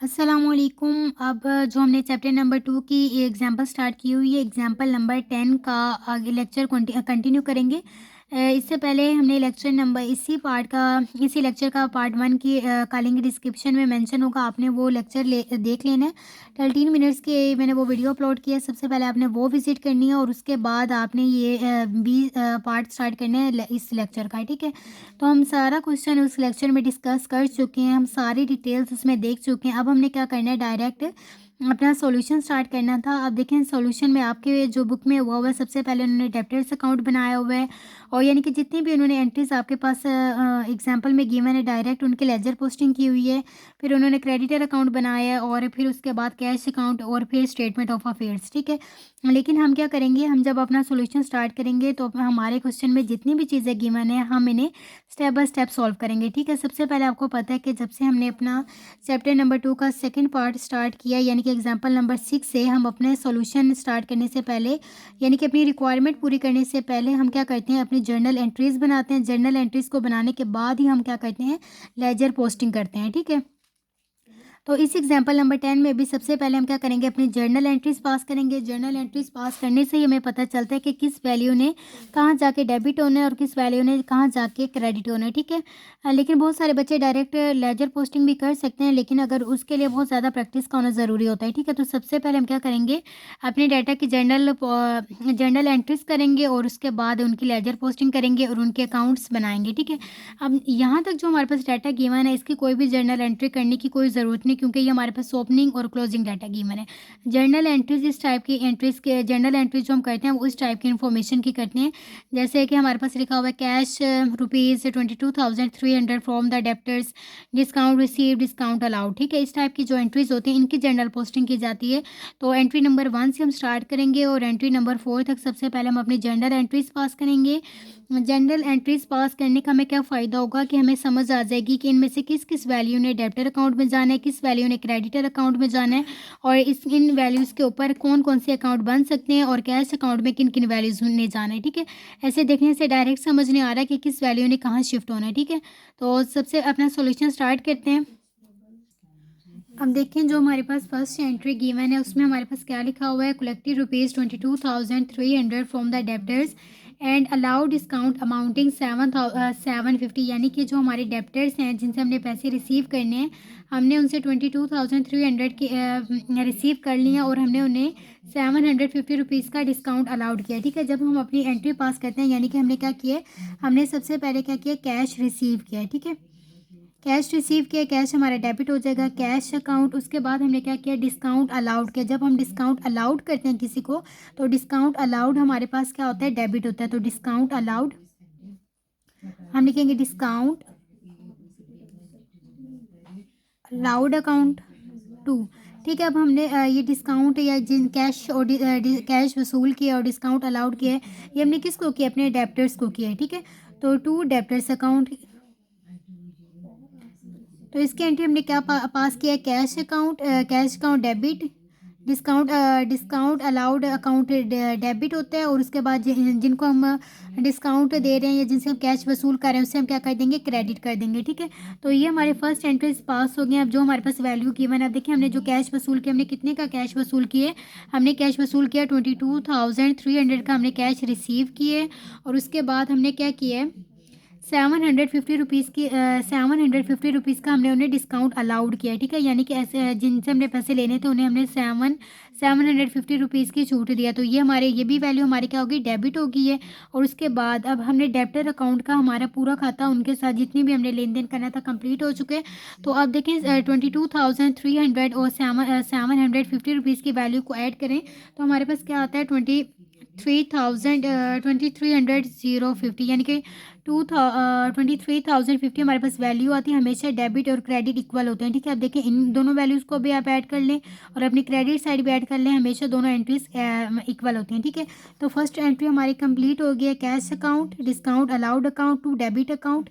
अस्सलामुअलैकुम। अब जो हमने चैप्टर नंबर 2 की एग्ज़ाम्पल स्टार्ट की हुई है, एग्ज़ाम्पल नंबर 10 का आगे लेक्चर कंटिन्यू करेंगे। इससे पहले हमने लेक्चर नंबर इसी लेक्चर का पार्ट 1 की का लिंक डिस्क्रिप्शन में मेंशन होगा, आपने वो लेक्चर देख लेना है। 13 मिनट्स की मैंने वो वीडियो अपलोड किया है, सबसे पहले आपने वो विज़िट करनी है और उसके बाद आपने ये पार्ट स्टार्ट करना है इस लेक्चर का, ठीक है। तो हम सारा क्वेश्चन उस लेक्चर में डिस्कस कर चुके हैं, हम सारी डिटेल्स उसमें देख चुके हैं। अब हमने क्या करना है, डायरेक्ट अपना सॉल्यूशन स्टार्ट करना था। अब देखें सॉल्यूशन में आपके जो बुक में हुआ है, सबसे पहले उन्होंने डेब्टर्स अकाउंट बनाया हुआ है और यानी कि जितनी भी उन्होंने एंट्रीज आपके पास एग्जांपल में गिवन है, डायरेक्ट उनके लेजर पोस्टिंग की हुई है। फिर उन्होंने क्रेडिटर अकाउंट बनाया है और फिर उसके बाद कैश अकाउंट और फिर स्टेटमेंट ऑफ अफेयर्स, ठीक है। लेकिन हम क्या करेंगे, हम जब अपना सॉल्यूशन स्टार्ट करेंगे तो हमारे क्वेश्चन में जितनी भी चीज़ें गिवन है हम इन्हें स्टेप बाय स्टेप सॉल्व करेंगे, ठीक है। सबसे पहले आपको पता है कि जब से हमने अपना चैप्टर नंबर 2 का सेकंड पार्ट स्टार्ट किया, यानी कि एग्जांपल नंबर 6 से हम अपने सॉल्यूशन स्टार्ट करने से पहले, यानी कि अपनी रिक्वायरमेंट पूरी करने से पहले हम क्या करते हैं, अपनी जर्नल एंट्रीज़ बनाते हैं। जर्नल एंट्रीज़ को बनाने के बाद ही हम क्या करते हैं, लेजर पोस्टिंग करते हैं, ठीक है। तो इस एग्जाम्पल नंबर 10 में भी सबसे पहले हम क्या करेंगे, अपनी जर्नल एंट्रीज पास करेंगे। जर्नल एंट्रीज पास करने से ही हमें पता चलता है कि किस वैल्यू ने कहाँ जाके डेबिट होना है और किस वैल्यू ने कहाँ जाके क्रेडिट होना है, ठीक है। लेकिन बहुत सारे बच्चे डायरेक्ट लेजर पोस्टिंग भी कर सकते हैं, लेकिन अगर उसके लिए बहुत ज़्यादा प्रैक्टिस का होना ज़रूरी होता है, ठीक है। तो सबसे पहले हम क्या करेंगे, अपने डाटा की जर्नल एंट्रीज करेंगे और उसके बाद उनकी लेजर पोस्टिंग करेंगे और उनके अकाउंट्स बनाएंगे, ठीक है। अब यहाँ तक जो हमारे पास डाटा गिवन है, इसकी कोई भी जर्नल एंट्री करने की कोई ज़रूरत नहीं, क्योंकि ये हमारे पास ओपनिंग और क्लोजिंग डाटा गिवन है। जर्नल एंट्रीज इस टाइप की एंट्रीज के जर्नल एंट्रीज जो हम करते हैं वो इस टाइप की इन्फॉर्मेशन की करते हैं, जैसे कि हमारे पास लिखा हुआ है cash ₹22,300 from the debtors, discount receive, discount allowed, ठीक है। इस टाइप की जो एंट्रीज होती हैं इनकी जर्नल पोस्टिंग की जाती है। तो एंट्री नंबर 1 से हम स्टार्ट करेंगे और एंट्री नंबर 4 तक सबसे पहले हम अपनी जर्नल एंट्रीज पास करेंगे। जनरल एंट्रीज पास करने का हमें क्या फ़ायदा होगा कि हमें समझ आ जाएगी कि इनमें से किस किस वैल्यू ने डेब्टर अकाउंट में जाना है, किस वैल्यू ने क्रेडिटर अकाउंट में जाना है और इन वैल्यूज़ के ऊपर कौन कौन से अकाउंट बन सकते हैं और कैश अकाउंट में किन किन वैल्यूज़ ने जाना है, ठीक है। ऐसे देखने से डायरेक्ट समझ नहीं आ रहा कि किस वैल्यू ने कहाँ शिफ्ट होना है, ठीक है। तो सबसे अपना सोल्यूशन स्टार्ट करते हैं। अब देखें जो हमारे पास फर्स्ट एंट्री गिवन है उसमें हमारे पास क्या लिखा हुआ है, collected ₹22,300 from the debtors and allowed discount amounting 750, यानी कि जो हमारे डेब्टर्स हैं जिनसे हमने पैसे रिसीव करने हैं, हमने उनसे 22,300 की रिसीव कर लिए और हमने उन्हें ₹750 का डिस्काउंट अलाउड किया, ठीक है। जब हम अपनी एंट्री पास करते हैं, यानी कि हमने क्या किया, हमने सबसे पहले क्या किया, कैश रिसीव किया, ठीक है। कैश रिसीव किया, कैश हमारा डेबिट हो जाएगा, कैश अकाउंट। उसके बाद हमने क्या किया, डिस्काउंट अलाउड किया। जब हम डिस्काउंट अलाउड करते हैं किसी को, तो डिस्काउंट अलाउड हमारे पास क्या होता है, डेबिट होता है। तो डिस्काउंट अलाउड हम लिखेंगे डिस्काउंट अलाउड अकाउंट 2, ठीक है। अब हमने ये डिस्काउंट या जिन कैश और कैश वसूल किया और डिस्काउंट अलाउड किया है, ये हमने किसको किया, अपने डेब्टर्स को किया है, ठीक है। तो 2 डेब्टर्स अकाउंट, तो इसके एंट्री हमने क्या पास किया, cash account debit, discount allowed account debit होता है और उसके बाद जिनको हम डिस्काउंट दे रहे हैं या जिनसे हम कैश वसूल कर रहे हैं उससे हम क्या कर देंगे, क्रेडिट कर देंगे, ठीक है। तो ये हमारे फर्स्ट एंट्रीज पास हो गए। अब जो हमारे पास वैल्यू गिवन है, अब देखिए हमने जो कैश वसूल किया, हमने कितने का कैश वसूल किए, हमने कैश वसूल किया 22,300 का हमने कैश रिसीव किए और उसके बाद हमने क्या किया, ₹750 का हमने उन्हें डिस्काउंट अलाउड किया, ठीक है। यानी कि ऐसे जिनसे हमने पैसे लेने थे उन्हें हमने ₹750 की छूट दिया। तो ये हमारे ये भी वैल्यू हमारी क्या होगी, डेबिट होगी है। और उसके बाद अब हमने डेब्टर अकाउंट का हमारा पूरा खाता उनके साथ जितनी भी हमने लेन देन करना था कंप्लीट हो चुके हैं। तो अब देखें 22,300 और ₹750 की वैल्यू को ऐड करें तो हमारे पास क्या आता है, 23,050, यानी कि 23,050 हमारे पास वैल्यू आती है। हमेशा डेबिट और क्रेडिट इक्वल होते हैं, ठीक है। अब देखें इन दोनों वैल्यूज़ को भी आप ऐड कर लें और अपनी क्रेडिट साइड भी ऐड कर लें, हमेशा दोनों एंट्रीज इक्वल होती हैं, ठीक है। तो फर्स्ट एंट्री हमारी कंप्लीट हो गई है, cash account, discount allowed account, 2 debit account,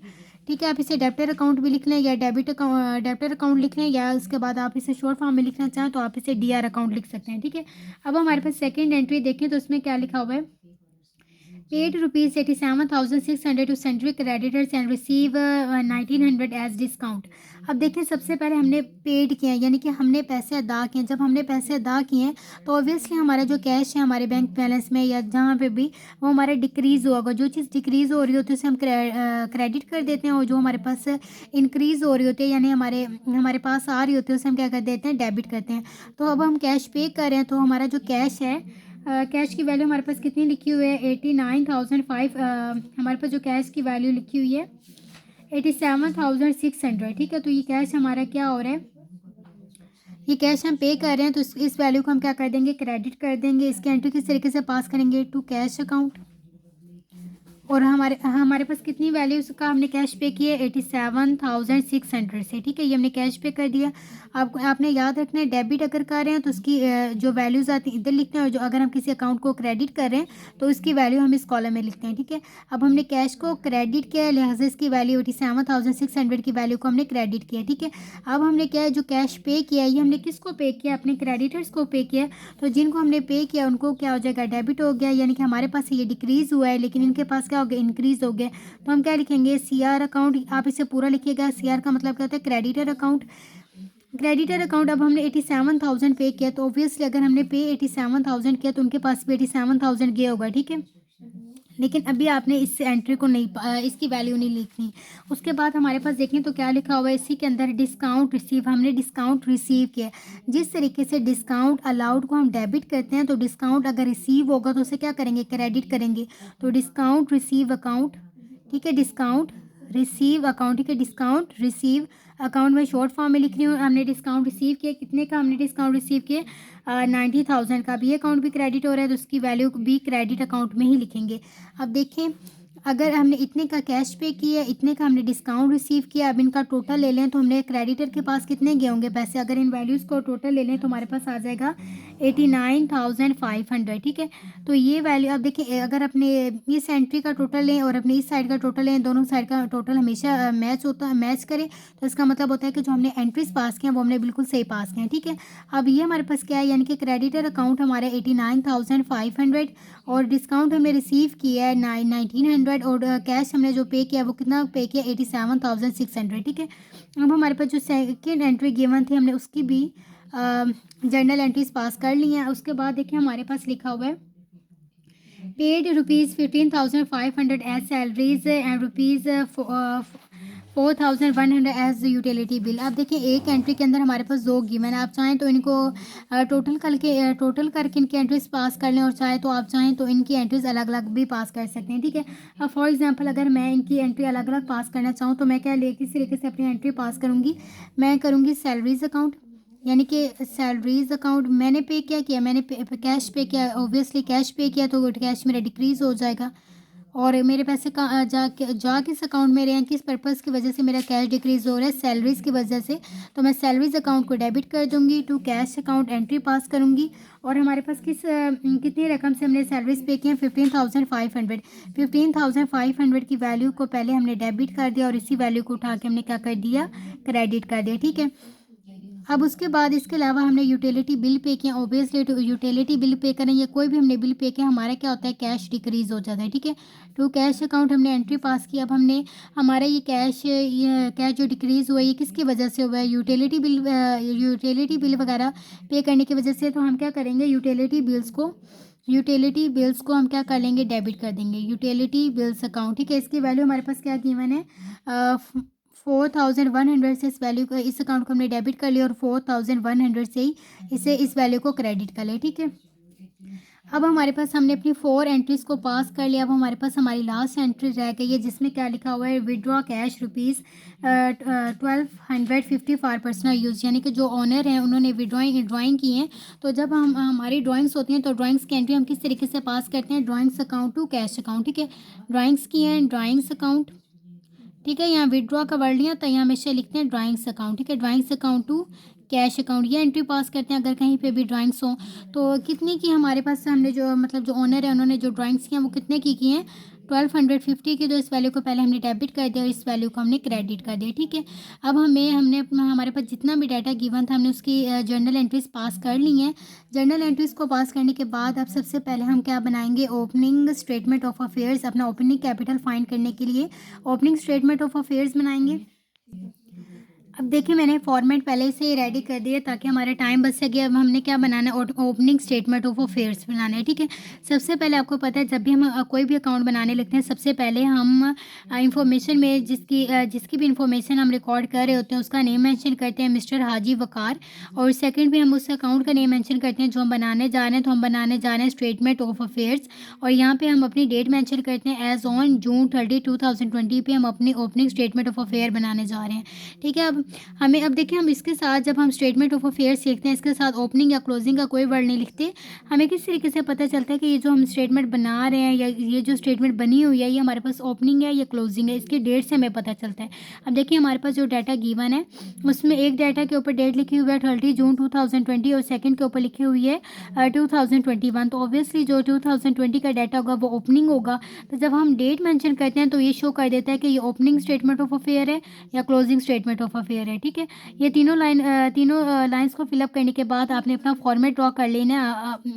ठीक है। आप इसे डेब्टर अकाउंट भी लिख लें या डेब्टर अकाउंट लिख लें, या उसके बाद आप इसे शॉर्ट फॉर्म में लिखना चाहें तो आप इसे डीआर अकाउंट लिख सकते हैं, ठीक है। अब हमारे पास सेकेंड एंट्री देखें तो उसमें क्या लिखा हुआ है, paid ₹87,600 to centric creditors and receive 1900 as discount. अब देखिए सबसे पहले हमने पेड किया है, यानी कि हमने पैसे अदा किए हैं। जब हमने पैसे अदा किए हैं तो ऑब्वियसली हमारा जो कैश है हमारे बैंक बैलेंस में या जहाँ पे भी, वो हमारा डिक्रीज़ होगा। जो चीज़ डिक्रीज़ हो रही होती है उसे हम क्रेडिट कर देते हैं, और जो हमारे पास इंक्रीज़ हो रही होती है यानी हमारे हमारे पास आ रही होती है उसे हम क्या कर देते हैं, डेबिट करते हैं। तो अब हम कैश पे कर रहे हैं तो हमारा जो कैश है, कैश की वैल्यू हमारे पास कितनी लिखी हुई है, 89,005। हमारे पास जो कैश की वैल्यू लिखी हुई है 87,600। ठीक है, तो ये कैश हमारा क्या हो रहा है, ये कैश हम पे कर रहे हैं, तो इस वैल्यू को हम क्या कर देंगे, क्रेडिट कर देंगे। इसकी एंट्री किस तरीके से पास करेंगे, टू कैश अकाउंट। और हमारे हमारे पास कितनी वैल्यूज़ का हमने कैश पे किया, 87,600 से। ठीक है, ये हमने कैश पे कर दिया। आपको आपने याद रखना है, डेबिट अगर कर रहे हैं तो उसकी जो वैल्यूज़ आती है इधर लिखते हैं, और जो अगर हम किसी अकाउंट को क्रेडिट कर रहे हैं तो उसकी वैल्यू हम इस कॉलम में लिखते हैं। ठीक है, अब हमने कैश को क्रेडिट किया है, लिहाजा इसकी वैल्यू 87,600 की वैल्यू को हमने क्रेडिट किया। ठीक है, अब हमने क्या है, जो कैश पे किया है ये हमने किसको पे किया, अपने क्रेडिटर्स को पे किया। तो जिनको हमने पे किया उनको क्या हो जाएगा, डेबिट हो गया, यानी कि हमारे पास ये डिक्रीज़ हुआ है लेकिन इनके पास क्या हो गया, इंक्रीज़ हो गया। तो हम क्या लिखेंगे, सीआर अकाउंट। आप इसे पूरा लिखिएगा। सीआर का मतलब क्या होता है, क्रेडिटर अकाउंट। Creditor account. अब हमने 87,000 पे किया, तो ऑब्वियसली अगर हमने पे 87,000 किया तो उनके पास भी 87,000 गया होगा। ठीक है, लेकिन अभी आपने इस एंट्री को नहीं इसकी वैल्यू नहीं लिखनी। उसके बाद हमारे पास देखें तो क्या लिखा हुआ है इसी के अंदर, डिस्काउंट रिसीव। हमने डिस्काउंट रिसीव किया। जिस तरीके से डिस्काउंट अलाउड को हम डेबिट करते हैं, तो डिस्काउंट अगर रिसीव होगा तो उसे क्या करेंगे, क्रेडिट करेंगे। तो डिस्काउंट रिसीव अकाउंट। ठीक है, डिस्काउंट रिसीव अकाउंट। ठीक है, डिस्काउंट रिसीव अकाउंट में शॉर्ट फॉर्म में लिख रही हूँ। हमने डिस्काउंट रिसीव किया, कितने का हमने डिस्काउंट रिसीव किया, 90,000 का। भी अकाउंट भी क्रेडिट हो रहा है तो उसकी वैल्यू भी क्रेडिट अकाउंट में ही लिखेंगे। अब देखें, अगर हमने इतने का कैश पे किया, इतने का हमने डिस्काउंट रिसीव किया, अब इनका टोटल ले लें तो हमने क्रेडिटर के पास कितने गए होंगे पैसे, अगर इन वैल्यूज़ को टोटल ले लें तो हमारे पास आ जाएगा 89,500। ठीक है, तो ये वैल्यू अब देखिए, अगर अपने इस एंट्री का टोटल लें और अपने इस साइड का टोटल लें, दोनों साइड का टोटल हमेशा मैच होता है, मैच करें, तो इसका मतलब होता है कि जो हमने एंट्रीज पास किए हैं वो हमने बिल्कुल सही पास किए हैं। ठीक है, अब ये हमारे पास क्या है, यानी कि क्रेडिटर अकाउंट हमारा 89,500, और डिस्काउंट हमने रिसीव किया है 1900, और कैश हमने जो पे किया वो कितना पे किया, 87,600। ठीक है, अब हमारे पास जो सेकेंड एंट्री गिवन थी हमने उसकी भी जर्नल एंट्रीज पास कर ली हैं। उसके बाद देखिए हमारे पास लिखा हुआ है, paid ₹15,500 as salaries and ₹4,100 as utility bill. आप देखिए एक एंट्री के अंदर हमारे पास दो गिवन है। आप चाहें तो इनको टोटल करके इनकी एंट्रीज पास कर लें, और चाहे तो आप चाहें तो इनकी एंट्रीज अलग अलग भी पास कर सकते हैं। ठीक है, अब फॉर एग्जांपल अगर मैं इनकी एंट्री अलग अलग पास करना चाहूँ तो मैं क्या किस तरीके से अपनी एंट्री पास करूँगी, मैं करूँगी सैलरीज अकाउंट, यानी कि सैलरीज अकाउंट। मैंने पे क्या किया, मैंने कैश पे किया, ऑब्वियसली कैश पे किया तो कैश मेरा डिक्रीज़ हो जाएगा, और मेरे पैसे का जा किस अकाउंट में रहे हैं, किस पर्पज़ की वजह से मेरा कैश डिक्रीज़ हो रहा है, सैलरीज़ की वजह से। तो मैं सैलरीज़ अकाउंट को डेबिट कर दूंगी, to cash account entry pass करूंगी। और हमारे पास कितनी रकम से हमने सैलरीज पे की हैं, 15,500। 15,500 की वैल्यू को पहले हमने डेबिट कर दिया, और इसी वैल्यू को उठा के हमने क्या कर दिया, क्रेडिट कर दिया। ठीक है, अब उसके बाद इसके अलावा हमने यूटिलिटी बिल पे किया। ऑब्वियसली यूटिलिटी बिल पे करें या कोई भी हमने बिल पे किया, हमारा क्या होता है, कैश डिक्रीज़ हो जाता है। ठीक है, टू कैश अकाउंट हमने एंट्री पास की। अब हमने हमारा ये कैश जो डिक्रीज़ हुआ ये किसकी वजह से हुआ है, यूटिलिटी बिल वगैरह पे करने की वजह से। तो हम क्या करेंगे, यूटिलिटी बिल्स को हम क्या कर लेंगे, डेबिट कर देंगे, यूटिलिटी बिल्स अकाउंट। ठीक है, इसकी वैल्यू हमारे पास क्या गिवन है, 4,100 से इस वैल्यू को, इस अकाउंट को हमने डेबिट कर लिया, और 4,100 से ही इस वैल्यू को क्रेडिट कर लिया। ठीक है, अब हमारे पास हमने अपनी 4 एंट्रीज़ को पास कर लिया। अब हमारे पास हमारी लास्ट एंट्री रह गई है जिसमें क्या लिखा हुआ है, withdraw cash ₹1250 for personal use, यानी कि जो ऑनर हैं उन्होंने ड्राइंग की हैं। तो जब हमारी ड्राइंग्स होती हैं तो ड्राइंग्स की एंट्री हम किस तरीके से पास करते हैं, drawings account to cash account. ठीक है, ड्राइंग्स की हैं, ड्राइंग्स अकाउंट। ठीक है, यहाँ विड्रॉ का वर्ड लिया तो यहाँ हमेशा लिखते हैं ड्राइंग्स अकाउंट। ठीक है, drawings account to cash account, ये एंट्री पास करते हैं अगर कहीं पे भी ड्राइंग्स हो। तो कितनी की हमारे पास, हमने जो मतलब जो ओनर है उन्होंने जो ड्राइंग्स की हैं वो कितने की हैं, 1250 की, तो इस वैल्यू को पहले हमने डेबिट कर दिया और इस वैल्यू को हमने क्रेडिट कर दिया। ठीक है, अब हमने हमारे पास जितना भी डाटा गिवन था हमने उसकी जर्नल एंट्रीज पास कर ली हैं। जर्नल एंट्रीज को पास करने के बाद अब सबसे पहले हम क्या बनाएंगे, ओपनिंग स्टेटमेंट ऑफ अफेयर्स। अपना ओपनिंग कैपिटल फाइंड करने के लिए ओपनिंग स्टेटमेंट ऑफ अफेयर्स बनाएंगे। अब देखिए मैंने फॉर्मेट पहले से ही रेडी कर दिया ताकि हमारा टाइम बच सके। अब हमने क्या बनाना है, ओपनिंग स्टेटमेंट ऑफ अफेयर्स बनाना है। ठीक है, सबसे पहले आपको पता है जब भी हम कोई भी अकाउंट बनाने लगते हैं सबसे पहले हम इंफॉर्मेशन में जिसकी भी इंफॉर्मेशन हम रिकॉर्ड कर रहे होते हैं उसका नेम मेंशन करते हैं मिस्टर हाजी वकार, और सेकंड भी हम उस अकाउंट का नेम मेंशन करते हैं जो हम बनाने जा रहे हैं। तो हम बनाने जा रहे हैं स्टेटमेंट ऑफ अफेयर्स, और यहाँ पे हम अपनी डेट मेंशन करते हैं एज ऑन जून 30, 2020 पे हम अपनी ओपनिंग स्टेटमेंट ऑफ अफेयर बनाने जा रहे हैं। ठीक है, अब देखिए हम इसके साथ जब हम स्टेटमेंट ऑफ अफेयर्स लिखते हैं इसके साथ ओपनिंग या क्लोजिंग का कोई वर्ड नहीं लिखते। हमें किस तरीके से पता चलता है कि ये जो हम स्टेटमेंट बना रहे हैं या ये जो स्टेटमेंट बनी हुई है ये हमारे पास ओपनिंग है या क्लोजिंग है, इसकी डेट से हमें पता चलता है। अब देखिए हमारे पास जो डाटा गिवन है उसमें एक डाटा के ऊपर डेट लिखी हुई है 30 जून 2020 और सेकंड के ऊपर लिखी हुई है 2021। तो ऑब्वियसली जो 2020 का डाटा होगा वो ओपनिंग होगा। तो जब हम डेट मेंशन करते हैं तो ये शो कर देता है कि ये ओपनिंग स्टेटमेंट ऑफ अफेयर है या क्लोजिंग स्टेटमेंट ऑफ अफेयर है। ठीक है, ये तीनों लाइंस को फिलअप करने के बाद आपने अपना फॉर्मेट ड्रॉ कर लेना है।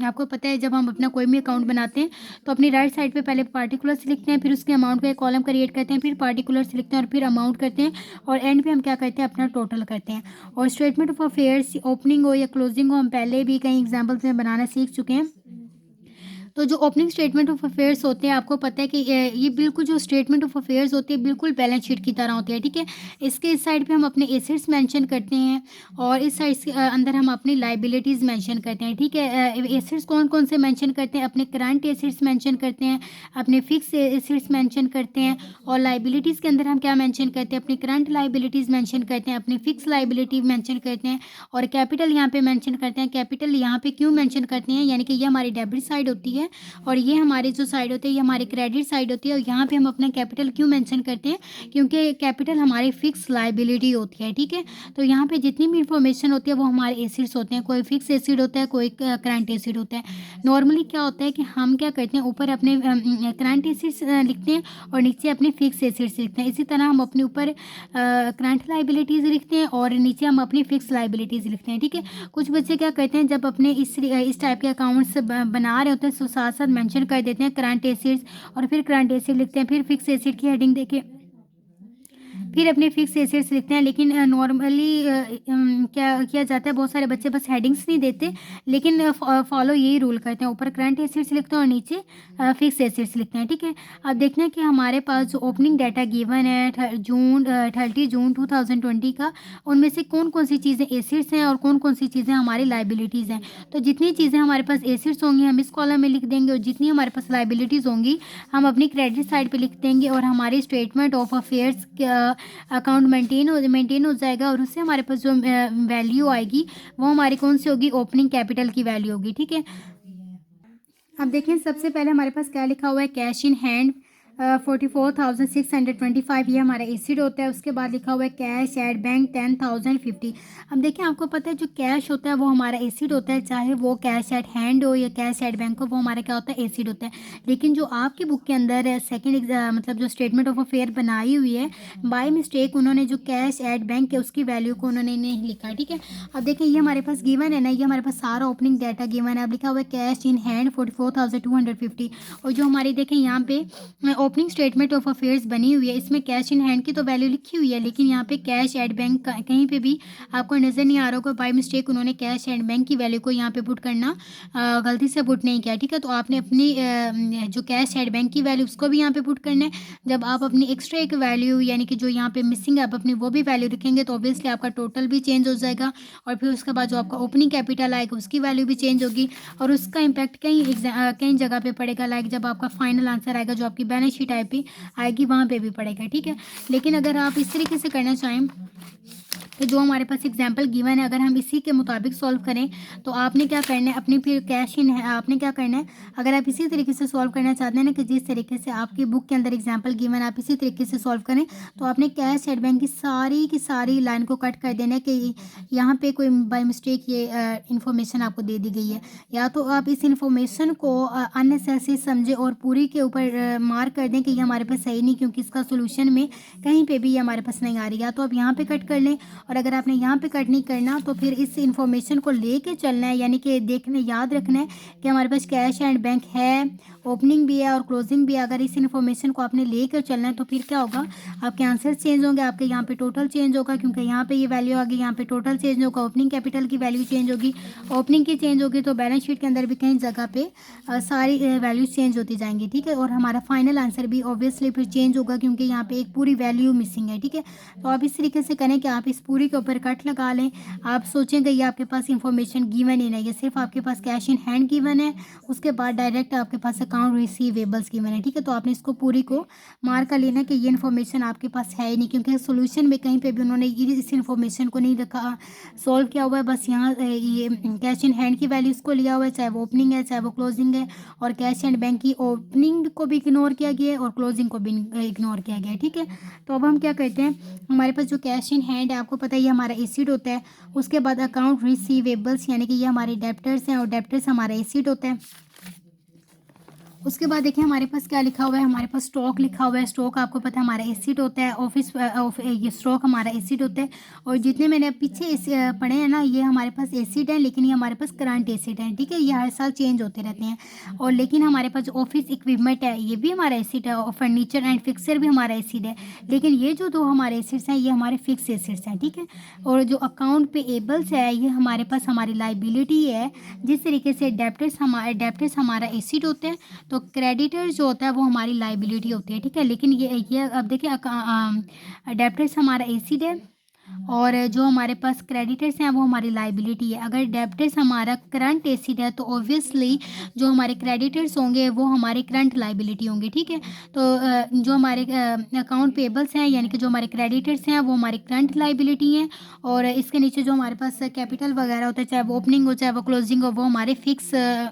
आपको पता है जब हम अपना कोई भी अकाउंट बनाते हैं तो अपनी राइट साइड पे पहले पार्टिकुलर्स लिखते हैं, फिर उसके अमाउंट का एक कॉलम क्रिएट करते हैं, फिर पार्टिकुलर्स लिखते हैं और फिर अमाउंट करते हैं, और एंड पे हम क्या करते हैं, अपना टोटल करते हैं। और स्टेटमेंट ऑफ अफेयर्स ओपनिंग हो या क्लोजिंग हो हम पहले भी कई एग्जाम्पल्स में बनाना सीख चुके हैं। तो जो ओपनिंग स्टेटमेंट ऑफ अफेयर्स होते हैं आपको पता है कि ये बिल्कुल जो स्टेटमेंट ऑफ अफेयर्स होते हैं बिल्कुल बैलेंस शीट की तरह होती है। ठीक है, इसके इस साइड पे हम अपने एसेट्स मेंशन करते हैं और इस साइड के अंदर हम अपनी लाइबिलिटीज़ मेंशन करते हैं। ठीक है, एसेट्स कौन कौन से मेंशन करते हैं, अपने करंट एसेट्स मेंशन करते हैं, अपने फिक्स एसेट्स मेंशन करते हैं, और लाइबिलिटीज़ के अंदर हम क्या मेंशन करते हैं, अपनी करंट लाइबिलिटीज़ मेंशन करते हैं, अपनी फिक्स लाइबिलिटी मेंशन करते हैं, और कैपिटल यहाँ पे मेंशन करते हैं। कैपिटल यहाँ पे क्यों मेंशन करते हैं, यानी कि ये हमारी डेबिट साइड होती है और ये हमारी जो साइड होती है ये हमारी क्रेडिट साइड होती है। और यहाँ पे हम अपना कैपिटल क्यों मेंशन करते हैं, क्योंकि कैपिटल हमारी फिक्स लाइबिलिटी होती है। ठीक है, तो यहाँ पे जितनी भी इंफॉर्मेशन होती है वो हमारे एसिड्स होते हैं, कोई फिक्स एसिड होता है, कोई करंट एसिड होता है। नॉर्मली क्या होता है कि हम क्या करते हैं, ऊपर अपने करंट एसिड्स लिखते हैं और नीचे अपने फिक्स एसिड्स लिखते हैं। इसी तरह हम अपने ऊपर करंट लाइबिलिटीज़ लिखते हैं और नीचे हम अपनी फिक्स लाइबिलिटीज़ लिखते हैं। ठीक है, कुछ बच्चे क्या करते हैं जब अपने इस टाइप के अकाउंट्स बना रहे होते हैं तो साथ साथ मेंशन कर देते हैं करंट एसिड्स और फिर करंट एसिड लिखते हैं, फिर फिक्स एसिड की हेडिंग देके फिर अपने फिक्स एसेट्स लिखते हैं। लेकिन नॉर्मली क्या किया जाता है, बहुत सारे बच्चे बस हेडिंग्स नहीं देते लेकिन फॉलो यही रूल करते हैं, ऊपर करंट एसेट्स लिखते हैं और नीचे फिक्स एसेट्स लिखते हैं। ठीक है, अब देखते हैं कि हमारे पास जो ओपनिंग डाटा गिवन है 30 जून 2020 का, उनमें से कौन कौन सी चीज़ें एसेट्स हैं और कौन कौन सी चीज़ें हमारी लाइबिलिटीज़ हैं। तो जितनी चीज़ें हमारे पास एसेट्स होंगी हम इस कॉलम में लिख देंगे और जितनी हमारे पास लाइबिलिटीज़ होंगी हम अपनी क्रेडिट साइड पर लिख देंगे, और हमारी statement of affairs account maintain हो जाएगा और उससे हमारे पास जो वैल्यू आएगी वो हमारी कौन सी होगी, ओपनिंग कैपिटल की वैल्यू होगी। ठीक है, अब देखिए सबसे पहले हमारे पास क्या लिखा हुआ है, कैश इन हैंड 44,625 ये हमारा एसिड होता है। उसके बाद लिखा हुआ है कैश एट बैंक 10,050। अब देखिए आपको पता है जो कैश होता है वो हमारा एसिड होता है, चाहे वो कैश एट हैंड हो या कैश एट बैंक हो, वो हमारा क्या होता है, एसिड होता है। लेकिन जो आपकी बुक के अंदर सेकंड मतलब जो स्टेटमेंट ऑफ अफेयर बनाई हुई है बाय मिस्टेक उन्होंने जो कैश एट बैंक है उसकी वैल्यू को उन्होंने नहीं लिखा। ठीक है, अब देखिए ये हमारे पास गिवन है ना, ये हमारे पास सारा ओपनिंग डाटा गिवन है। अब लिखा हुआ है कैश इन हैंड 44,250, और जो हमारी देखें यहाँ पे ओपनिंग स्टेटमेंट ऑफ अफेयर्स बनी हुई है इसमें कैश इन हैंड की तो वैल्यू लिखी हुई है, लेकिन यहाँ पे कैश एट बैंक कहीं पे भी आपको नज़र नहीं आ रहा होगा, बाय मिस्टेक उन्होंने कैश एट बैंक की वैल्यू को यहाँ पे पुट करना गलती से पुट नहीं किया। ठीक है, तो आपने अपनी जो कैश एट बैंक की वैल्यू उसको भी यहाँ पे पुट करना है। जब आप अपनी एक्स्ट्रा एक वैल्यू यानी कि जो यहाँ पे मिसिंग है आप अपनी वो भी वैल्यू रखेंगे तो ऑब्वियसली आपका टोटल भी चेंज हो जाएगा, और फिर उसके बाद जो आपका ओपनिंग कैपिटल आएगा उसकी वैल्यू भी चेंज होगी, और उसका इम्पैक्ट कई जगह पे पड़ेगा। लाइक जब आपका फाइनल आंसर आएगा जो आपकी बैलेंस शीट आएगी वहाँ पे भी पड़ेगा। ठीक है, लेकिन अगर आप इस तरीके से करना चाहें तो जो हमारे पास एग्जांपल गिवन है, अगर हम इसी के मुताबिक सॉल्व करें तो आपने क्या करना है, अपनी फिर कैश इन है आपने क्या करना है, अगर आप इसी तरीके से सॉल्व करना चाहते हैं ना कि जिस तरीके से आपकी बुक के अंदर एग्जांपल गिवन है आप इसी तरीके से सॉल्व करें, तो आपने कैश एट बैंक की सारी लाइन को कट कर देना है कि यहाँ पे कोई बाय मिस्टेक ये इन्फॉर्मेशन आपको दे दी गई है, या तो आप इस इन्फॉर्मेशन को अननेसेसरी समझें और पूरी के ऊपर मार्क कर दें कि ये हमारे पास सही नहीं, क्योंकि इसका सोल्यूशन में कहीं पे भी ये हमारे पास नहीं आ रही, या तो आप यहाँ पे कट कर लें, और अगर आपने यहाँ पे कट नहीं करना तो फिर इस इन्फॉर्मेशन को लेके चलना है, यानी कि देखने याद रखना है कि हमारे पास कैश एंड बैंक है, ओपनिंग भी है और क्लोजिंग भी है। अगर इस इन्फॉर्मेशन को आपने लेकर चलना है तो फिर क्या होगा, आपके आंसर चेंज होंगे, आपके यहाँ पे टोटल चेंज होगा, क्योंकि यहाँ पे ये वैल्यू आ गई, यहाँ पे टोटल चेंज होगा, ओपनिंग कैपिटल की वैल्यू चेंज होगी, ओपनिंग की चेंज होगी तो बैलेंस शीट के अंदर भी कहीं जगह पे सारी वैल्यूज चेंज होती जाएंगी, ठीक है। और हमारा फाइनल आंसर भी ऑब्वियसली फिर चेंज होगा, क्योंकि यहाँ पे एक पूरी वैल्यू मिसिंग है, ठीक है। तो आप इस तरीके से करें कि आप इस पूरी के ऊपर कट लगा लें, आप सोचेंगे ये आपके पास इंफॉर्मेशन गिवन ही नहीं है, सिर्फ आपके पास कैश इन हैंड गिवन है, उसके बाद डायरेक्ट आपके पास अकाउंट रिसीवेबल्स गिवन है, ठीक है। तो आपने इसको पूरी को मार्क कर लेना कि ये इन्फॉर्मेशन आपके पास है ही नहीं, क्योंकि सोल्यूशन में कहीं पे भी उन्होंने इस इन्फॉर्मेशन को नहीं रखा, सॉल्व किया हुआ है, बस यहाँ ये कैश इन हैंड की वैल्यूज़ को लिया हुआ है, चाहे वो ओपनिंग है चाहे वो क्लोजिंग है, और कैश एंड बैंक की ओपनिंग को भी इग्नोर किया गया है और क्लोजिंग को भी इग्नोर किया गया है, ठीक है। तो अब हम क्या करते हैं, हमारे पास जो कैश इन हैंड है आपको पता है ये हमारा एसिड होता है, उसके बाद अकाउंट रिसीवेबल्स यानी कि ये हमारे डेप्टर्स हैं और डेप्टर्स हमारा एसिड होता है। उसके बाद देखिए हमारे पास क्या लिखा हुआ है, हमारे पास स्टॉक लिखा हुआ है, स्टॉक आपको पता है हमारा एसिड होता है, ये स्टॉक हमारा एसिड होता है, और जितने मैंने पीछे पढ़े हैं ना ये हमारे पास एसिड है, लेकिन ये हमारे पास करंट एसिड है, ठीक है, ये हर साल चेंज होते रहते हैं। और लेकिन हमारे पास ऑफिस इक्विपमेंट है ये भी हमारा एसिड है, और फर्नीचर एंड फिक्सर भी हमारा एसिड है, लेकिन ये जो दो हमारे एसिड्स हैं ये हमारे फिक्स एसिड्स हैं, ठीक है। और जो अकाउंट पे एबल्स है ये हमारे पास हमारी लाइबिलिटी है, जिस तरीके से डेप्टर्स हमारा एसिड होते हैं, तो क्रेडिटर जो होता है वो हमारी लाइबिलिटी होती है, ठीक है। लेकिन ये अब देखिए डेप्टर्स हमारा एसिड है और जो हमारे पास क्रेडिटर्स हैं वो हमारी लाइबिलिटी है। अगर डेब्टर्स हमारा करंट एसिड है तो ऑब्वियसली जो हमारे क्रेडिटर्स होंगे वो हमारे करंट लाइबिलिटी होंगे, ठीक है। तो जो हमारे अकाउंट पेबल्स हैं यानी कि जो हमारे क्रेडिटर्स हैं वो हमारी करंट लाइबिलिटी हैं, और इसके नीचे जो हमारे पास कैपिटल वगैरह होता है चाहे वो ओपनिंग हो चाहे वो क्लोजिंग हो वो हमारे फिक्स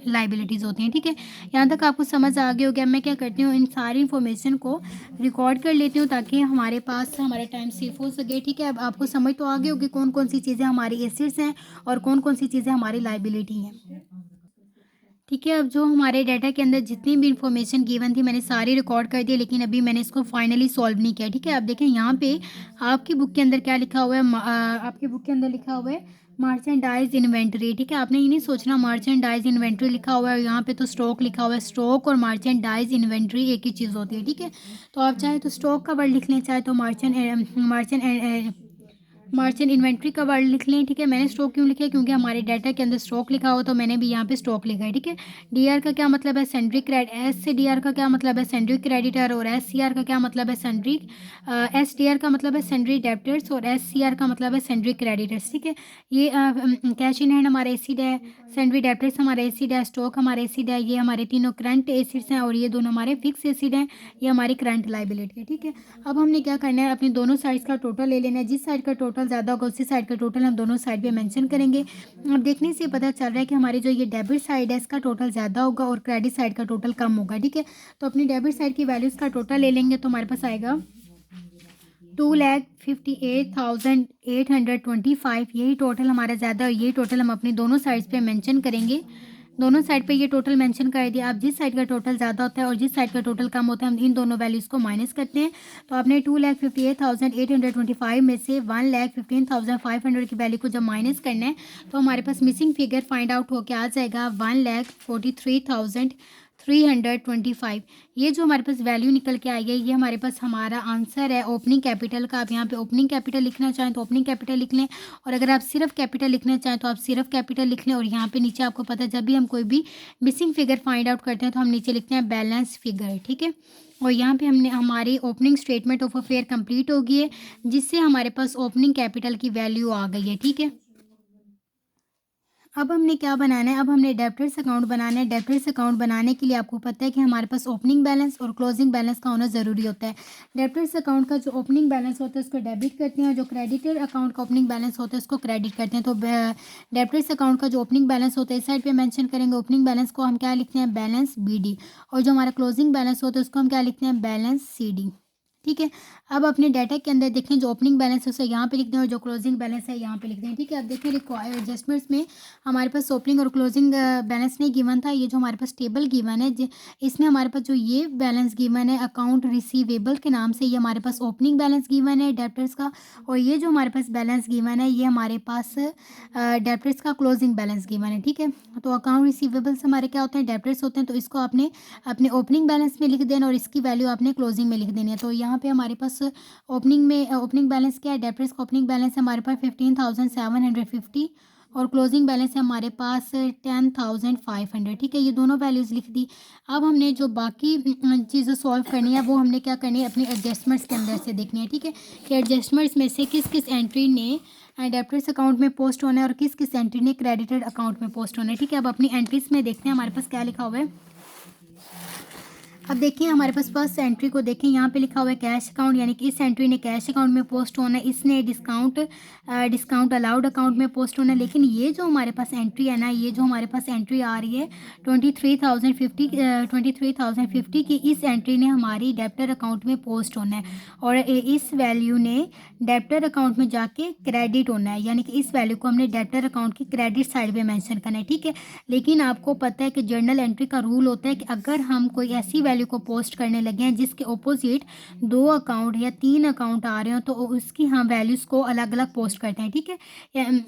लाइबिलिटीज़ होती हैं, ठीक है। यहाँ तक आपको समझ आ गई होगी। मैं क्या करती हूँ इन सारी इन्फॉर्मेशन को रिकॉर्ड कर लेती हूँ ताकि हमारे पास हमारा टाइम सेफ हो सके, ठीक है। अब आपको समझ तो आ गई होगी कौन कौन सी चीज़ें हमारी एसेट्स हैं और कौन कौन सी चीज़ें हमारी लाइबिलिटी हैं, ठीक है। अब जो हमारे डाटा के अंदर जितनी भी इंफॉर्मेशन गिवन थी मैंने सारी रिकॉर्ड कर दी, लेकिन अभी मैंने इसको फाइनली सॉल्व नहीं किया, ठीक है। अब देखें यहाँ पे आपकी बुक के अंदर क्या लिखा हुआ है, आपकी बुक के अंदर लिखा हुआ है मर्चेंडाइज इन्वेंट्री, ठीक है। आपने ये नहीं सोचना मर्चेंडाइज इन्वेंट्री लिखा हुआ है और यहाँ पे तो स्टॉक लिखा हुआ है, स्टॉक और मर्चेंडाइज इन्वेंट्री एक ही चीज़ होती है, ठीक है। तो आप चाहे तो स्टॉक का वर्ड लिख लें चाहे तो मर्चेंट इन्वेंट्री का वर्ड लिख लें, ठीक है। मैंने स्टॉक क्यों लिखा है क्योंकि हमारे डाटा के अंदर स्टॉक लिखा हुआ तो मैंने भी यहाँ पे स्टॉक लिखा है, ठीक है। डीआर का क्या मतलब है सेंड्री एस से डीआर का क्या मतलब है सेंड्री क्रेडिटर, और एस सी आर का क्या मतलब है सेंड्री एस डी आर का मतलब है सेंड्री डेप्टर्स, और एस सी आर का मतलब है सेंड्री क्रेडिटर्स, ठीक है। ये कैश इन हैंड हमारा एसिड है, सेंड्री डेप्टर्स हमारा एसिड है, स्टॉक हमारा एसिड है, ये हमारे तीनों करंट एसिड्स हैं, और ये दोनों हमारे फिक्स एसिड हैं, ये हमारी करंट लाइबिलिटी है, ठीक है। अब हमने क्या करना है अपनी दोनों साइड्स का टोटल ले लेना है, जिस साइड का टोटल ज़्यादा होगा उसी साइड का टोटल हम दोनों साइड पे मेंशन करेंगे। अब देखने से पता चल रहा है कि हमारी जो ये डेबिट साइड है इसका टोटल ज़्यादा होगा और क्रेडिट साइड का टोटल कम होगा, ठीक है। तो अपनी डेबिट साइड की वैल्यूज़ का टोटल ले लेंगे तो हमारे पास आएगा 2,58,825, यही टोटल हमारा ज़्यादा है, यही टोटल हम अपनी दोनों साइड्स पे मेंशन करेंगे। दोनों साइड पे ये टोटल मेंशन कर दिया। आप जिस साइड का टोटल ज़्यादा होता है और जिस साइड का टोटल कम होता है हम इन दोनों वैल्यूज़ को माइनस करते हैं। तो आपने 2,58,825 में से 1,15,500 की वैल्यू को जब माइनस करना है तो हमारे पास मिसिंग फिगर फाइंड आउट होकर आ जाएगा 1,43,325। ये जो हमारे पास वैल्यू निकल के आई है ये हमारे पास हमारा आंसर है ओपनिंग कैपिटल का। आप यहाँ पे ओपनिंग कैपिटल लिखना चाहें तो ओपनिंग कैपिटल लिख लें, और अगर आप सिर्फ कैपिटल लिखना चाहें तो आप सिर्फ कैपिटल लिख लें। और यहाँ पे नीचे आपको पता है जब भी हम कोई भी मिसिंग फिगर फाइंड आउट करते हैं तो हम नीचे लिखते हैं बैलेंस फिगर, ठीक है। और यहाँ पे हमने हमारी opening statement of affair complete हो गई है जिससे हमारे पास ओपनिंग कैपिटल की वैल्यू आ गई है, ठीक है। अब हमने क्या बनाना है, अब हमने डेब्टर्स अकाउंट बनाना है। डेब्टर्स अकाउंट बनाने के लिए आपको पता है कि हमारे पास ओपनिंग बैलेंस और क्लोजिंग बैलेंस का होना ज़रूरी होता है। डेब्टर्स अकाउंट का जो ओपनिंग बैलेंस होता है उसको डेबिट करते हैं, और जो क्रेडिटर अकाउंट का ओपनिंग बैलेंस होता है उसको क्रेडिट करते हैं। तो डेब्टर्स अकाउंट का जो ओपनिंग बैलेंस होता है इस साइड पे मेंशन करेंगे, ओपनिंग बैलेंस को हम क्या लिखते हैं, बैलेंस BD, और जो हमारा क्लोजिंग बैलेंस होता है उसको हम क्या लिखते हैं, बैलेंस CD। ठीक है। अब अपने डाटा के अंदर देखें, जो ओपनिंग बैलेंस है उसे यहाँ पे लिख दें और जो क्लोजिंग बैलेंस है यहाँ पे लिख दें। ठीक है। अब देखें रिक्वायर एडजस्टमेंट्स में हमारे पास ओपनिंग और क्लोजिंग बैलेंस नहीं गिवन था। ये जो हमारे पास टेबल गिवन है इसमें हमारे पास जो ये बैलेंस गिवन है अकाउंट रिसीवेबल के नाम से, ये हमारे पास ओपनिंग बैलेंस गिवन है डेब्टर्स का, और ये जो हमारे पास बैलेंस गिवन है ये हमारे पास डेब्टर्स का क्लोजिंग बैलेंस गिवन है। ठीक है। तो अकाउंट रिसीवेबल्स हमारे क्या होते हैं, डेब्टर्स होते हैं, तो इसको आपने अपने ओपनिंग बैलेंस में लिख देना और इसकी वैल्यू आपने क्लोजिंग में लिख देनी है। तो यहाँ पे हमारे पास ओपनिंग बैलेंस क्या है, डेब्टर्स का ओपनिंग बैलेंस हमारे पास 15,750 और क्लोजिंग बैलेंस है हमारे पास 10,500। ठीक है। ये दोनों वैल्यूज़ लिख दी। अब हमने जो बाकी चीज़ें सॉल्व करनी है वो हमने क्या करनी है, अपनी एडजस्टमेंट्स के अंदर से देखनी है। ठीक है। कि एडजस्टमेंट्स में से किस किस एंट्री ने डेब्टर्स अकाउंट में पोस्ट होना है और किस किस एंट्री ने क्रेडिटेड अकाउंट में पोस्ट होना है। ठीक है। अब अपनी एंट्रीज में देखते हैं हमारे पास क्या लिखा हुआ है। अब देखिए हमारे पास फर्स्ट एंट्री को देखें, यहाँ पे लिखा हुआ है कैश अकाउंट, यानी कि इस एंट्री ने कैश अकाउंट में पोस्ट होना है, इसने डिस्काउंट अलाउड अकाउंट में पोस्ट होना है। लेकिन ये जो हमारे पास एंट्री है ना, ये जो हमारे पास एंट्री आ रही है 23,050 की, इस एंट्री ने हमारी डेब्टर अकाउंट में पोस्ट होना है और इस वैल्यू ने डेब्टर अकाउंट में जाके क्रेडिट होना है, यानी कि इस वैल्यू को हमने डेब्टर अकाउंट की क्रेडिट साइड पे मेंशन करना है। ठीक है। लेकिन आपको पता है कि जर्नल एंट्री का रूल होता है कि अगर हम कोई ऐसी वैल्यू को पोस्ट करने लगे हैं जिसके ऑपोजिट 2 अकाउंट या 3 अकाउंट आ रहे हो तो उसकी हम वैल्यूज़ को अलग अलग पोस्ट करते हैं। ठीक है।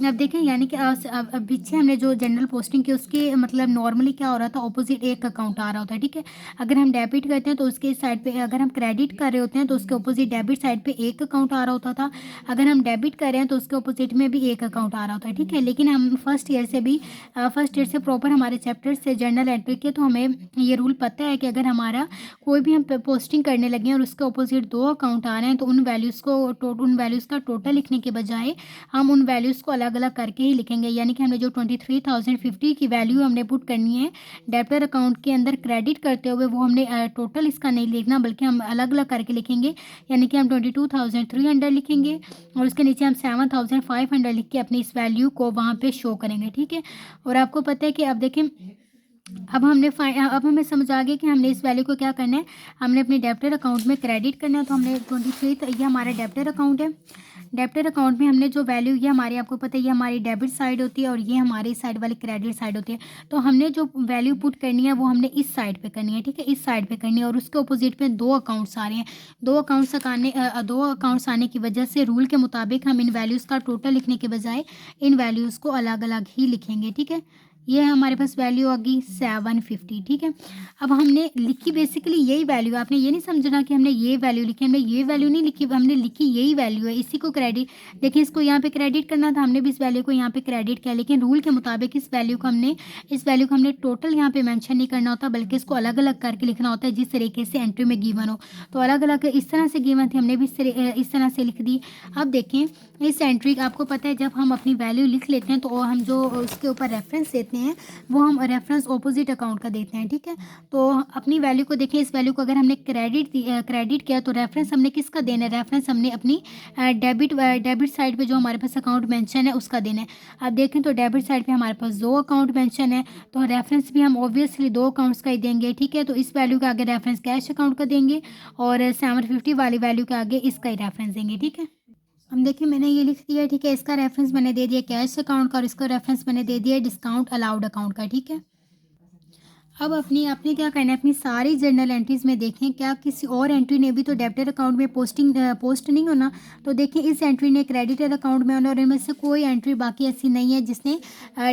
अब देखें, यानी कि अब पीछे हमने जो जनरल पोस्टिंग की उसके मतलब नॉर्मली क्या हो रहा था, ऑपोजिट एक अकाउंट आ रहा होता है। ठीक है। अगर हम डेबिट करते हैं तो उसके साइड पे, अगर हम क्रेडिट कर रहे होते हैं तो उसके ऑपोजिट डेबिट साइड पे एक अकाउंट आ रहा होता था, अगर हम डेबिट कर रहे हैं तो उसके ऑपोजिट में भी एक अकाउंट आ रहा होता है। ठीक है। लेकिन हम फर्स्ट ईयर से प्रॉपर हमारे चैप्टर से जर्नल एंट्री के, तो हमें ये रूल पता है कि अगर हमारा कोई भी हम पोस्टिंग करने लगे और उसके ऑपोजिट 2 अकाउंट आ रहे हैं तो उन वैल्यूज़ का टोटल लिखने के बजाय हम उन वैल्यूज़ को अलग अलग करके ही लिखेंगे। यानी कि हमने जो 23,050 की वैल्यू हमने पुट करनी है डेब्टर अकाउंट के अंदर क्रेडिट करते हुए, वो हमने टोटल इसका नहीं लिखना बल्कि हम अलग अलग करके लिखेंगे। यानी कि हम 22,300 लिखेंगे और उसके नीचे हम 7,500 लिख के अपनी इस वैल्यू को वहाँ पे शो करेंगे। ठीक है। और आपको पता है कि अब देखें, अब हमें समझ आ गया कि हमने इस वैल्यू को क्या करना है, हमने अपने डेब्टर अकाउंट में क्रेडिट करना है। तो हमने 23, तो ये हमारा डेब्टर अकाउंट है। डेब्टर अकाउंट में हमने जो वैल्यू, ये हमारी, आपको पता है ये हमारी डेबिट साइड होती है और ये हमारी साइड वाली क्रेडिट साइड होती है। तो हमने जो वैल्यू पुट करनी है वो हमने इस साइड पे करनी है। ठीक है। इस साइड पे करनी है और उसके अपोजिट पे 2 अकाउंट्स आ रहे हैं। 2 अकाउंट्स आने की वजह से रूल के मुताबिक हम इन वैल्यूज़ का टोटल लिखने के बजाय इन वैल्यूज़ को अलग अलग ही लिखेंगे। ठीक है। ये हमारे पास वैल्यू आ गई 750। ठीक है। अब हमने लिखी बेसिकली यही वैल्यू, आपने ये नहीं समझना कि हमने ये वैल्यू लिखी, हमने ये वैल्यू नहीं लिखी, हमने लिखी यही वैल्यू है। इसी को क्रेडिट, देखिए इसको यहाँ पे क्रेडिट करना था, हमने भी इस वैल्यू को यहाँ पे क्रेडिट किया, लेकिन रूल के मुताबिक इस वैल्यू को हमने टोटल यहाँ पे मेंशन नहीं करना होता बल्कि इसको अलग अलग करके लिखना होता है जिस तरीके से एंट्री में गिवन हो। तो अलग अलग इस तरह से गिवन थी, हमने भी इस तरह से लिख दी। अब देखें इस एंट्री, आपको पता है जब हम अपनी वैल्यू लिख लेते हैं तो हम जो उसके ऊपर रेफरेंस देते हैं वो हम रेफरेंस ऑपोजिट अकाउंट का देते हैं। ठीक है। तो अपनी वैल्यू को देखें, इस वैल्यू को अगर हमने क्रेडिट किया तो रेफरेंस हमने किसका देना है, रेफरेंस हमने अपनी डेबिट साइड पे जो हमारे पास अकाउंट मेंशन है उसका देना है। अब देखें तो डेबिट साइड पे हमारे पास 2 अकाउंट मेंशन है तो रेफरेंस भी हम ऑब्वियसली 2 अकाउंट्स का ही देंगे। ठीक है। तो इस वैल्यू के आगे रेफरेंस कैश अकाउंट का देंगे और 750 वाली वैल्यू के आगे इसका ही रेफरेंस देंगे। ठीक है। हम देखिए मैंने ये लिख दिया। ठीक है। इसका रेफरेंस मैंने दे दिया कैश अकाउंट का और इसका रेफरेंस मैंने दे दिया डिस्काउंट अलाउड अकाउंट का। ठीक है। अब आपने क्या करना है, अपनी सारी जर्नल एंट्रीज़ में देखें क्या किसी और एंट्री ने भी तो डेब्टर अकाउंट में पोस्ट नहीं होना। तो देखें इस एंट्री ने क्रेडिटर अकाउंट में होना और इनमें से कोई एंट्री बाकी ऐसी नहीं है जिसने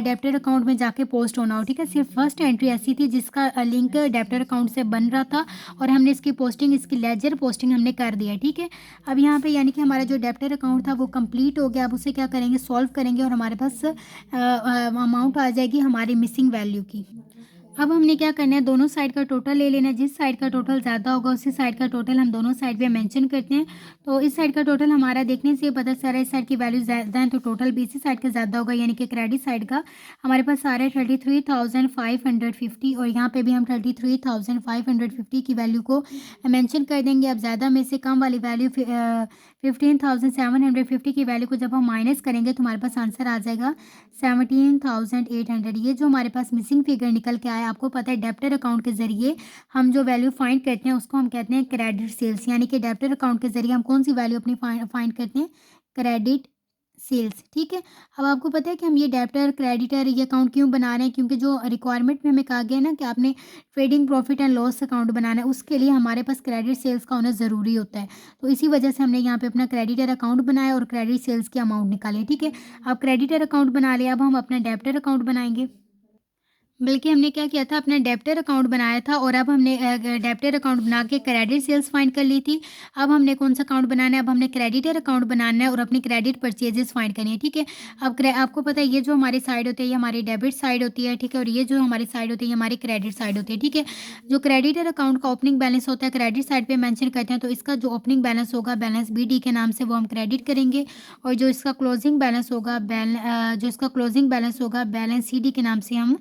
डेब्टर अकाउंट में जाके पोस्ट होना हो। ठीक है। सिर्फ फर्स्ट एंट्री ऐसी थी जिसका लिंक डेब्टर अकाउंट से बन रहा था और हमने इसकी लेजर पोस्टिंग हमने कर दिया। ठीक है। अब यहाँ पर यानी कि हमारा जो डेब्टर अकाउंट था वो कम्प्लीट हो गया। अब उसे क्या करेंगे, सॉल्व करेंगे और हमारे पास अमाउंट आ जाएगी हमारी मिसिंग वैल्यू की। अब हमने क्या करना है, दोनों साइड का टोटल ले लेना है। जिस साइड का टोटल ज़्यादा होगा उसी साइड का टोटल हम दोनों साइड पे मेंशन करते हैं। तो इस साइड का टोटल हमारा देखने से पता चल रहा है इस साइड की वैल्यू ज़्यादा है, तो टोटल भी इसी साइड का ज़्यादा होगा, यानी कि क्रेडिट साइड का हमारे पास आ रहा है 33,550 और यहाँ पे भी हम 33,550 की वैल्यू को मेंशन कर देंगे। अब ज़्यादा में से कम वाली वैल्यू 15,750 की वैल्यू को जब हम माइनस करेंगे तो हमारे पास आंसर आ जाएगा 17,800। ये जो हमारे पास मिसिंग फिगर निकल के आया, आपको पता है डेब्टर अकाउंट के ज़रिए हम जो वैल्यू फाइंड करते हैं उसको हम कहते हैं क्रेडिट सेल्स, यानी कि डेब्टर अकाउंट के ज़रिए हम कौन सी वैल्यू अपनी फाइंड करते हैं, क्रेडिट सेल्स। ठीक है। अब आपको पता है कि हम ये डेब्टर क्रेडिटर ये अकाउंट क्यों बना रहे हैं, क्योंकि जो रिक्वायरमेंट में हमें कहा गया है ना कि आपने trading profit and loss account बनाना है, उसके लिए हमारे पास क्रेडिट सेल्स का होना ज़रूरी होता है। तो इसी वजह से हमने यहाँ पे अपना क्रेडिटर अकाउंट बनाया और क्रेडिट सेल्स की अमाउंट निकाले। ठीक है। अब क्रेडिटर अकाउंट बना लिया, अब हम अपना डेब्टर अकाउंट बनाएंगे। बल्कि हमने क्या किया था, अपना डेब्टर अकाउंट बनाया था और अब हमने डेब्टर अकाउंट बना के क्रेडिट सेल्स फाइंड कर ली थी। अब हमने कौन सा अकाउंट बनाना है, अब हमने क्रेडिटर अकाउंट बनाना है और अपनी क्रेडिट परचेजेस फाइंड करनी है। ठीक है। अब आपको पता है ये जो हमारी साइड होती है ये हमारी डेबिट साइड होती है। ठीक है। और ये जो हमारी साइड होती है ये हमारी क्रेडिट साइड होती है। ठीक है। जो क्रेडिटर अकाउंट का ओपनिंग बैलेंस होता है क्रेडिट साइड पे मेंशन करते हैं, तो इसका जो ओपनिंग बैलेंस होगा बैलेंस BD के नाम से वो हम क्रेडिट करेंगे और जो इसका क्लोजिंग बैलेंस होगा जो इसका क्लोजिंग बैलेंस होगा बैलेंस CD के नाम से हम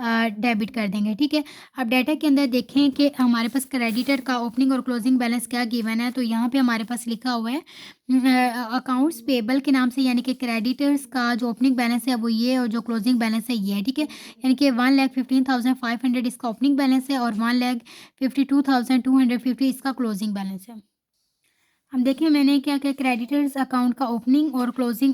डेबिट कर देंगे। ठीक है। अब डाटा के अंदर देखें कि हमारे पास क्रेडिटर का ओपनिंग और क्लोजिंग बैलेंस क्या गिवन है, तो यहाँ पे हमारे पास लिखा हुआ है अकाउंट्स पेबल के नाम से, यानी कि क्रेडिटर्स का जो ओपनिंग बैलेंस है वो ये और जो क्लोजिंग बैलेंस है ये है। ठीक है। यानी कि 1,15,500 इसका ओपनिंग बैलेंस है और 1,52,250 इसका क्लोजिंग बैलेंस है। अब देखिए मैंने क्या किया, क्रेडिटर्स अकाउंट का ओपनिंग और क्लोजिंग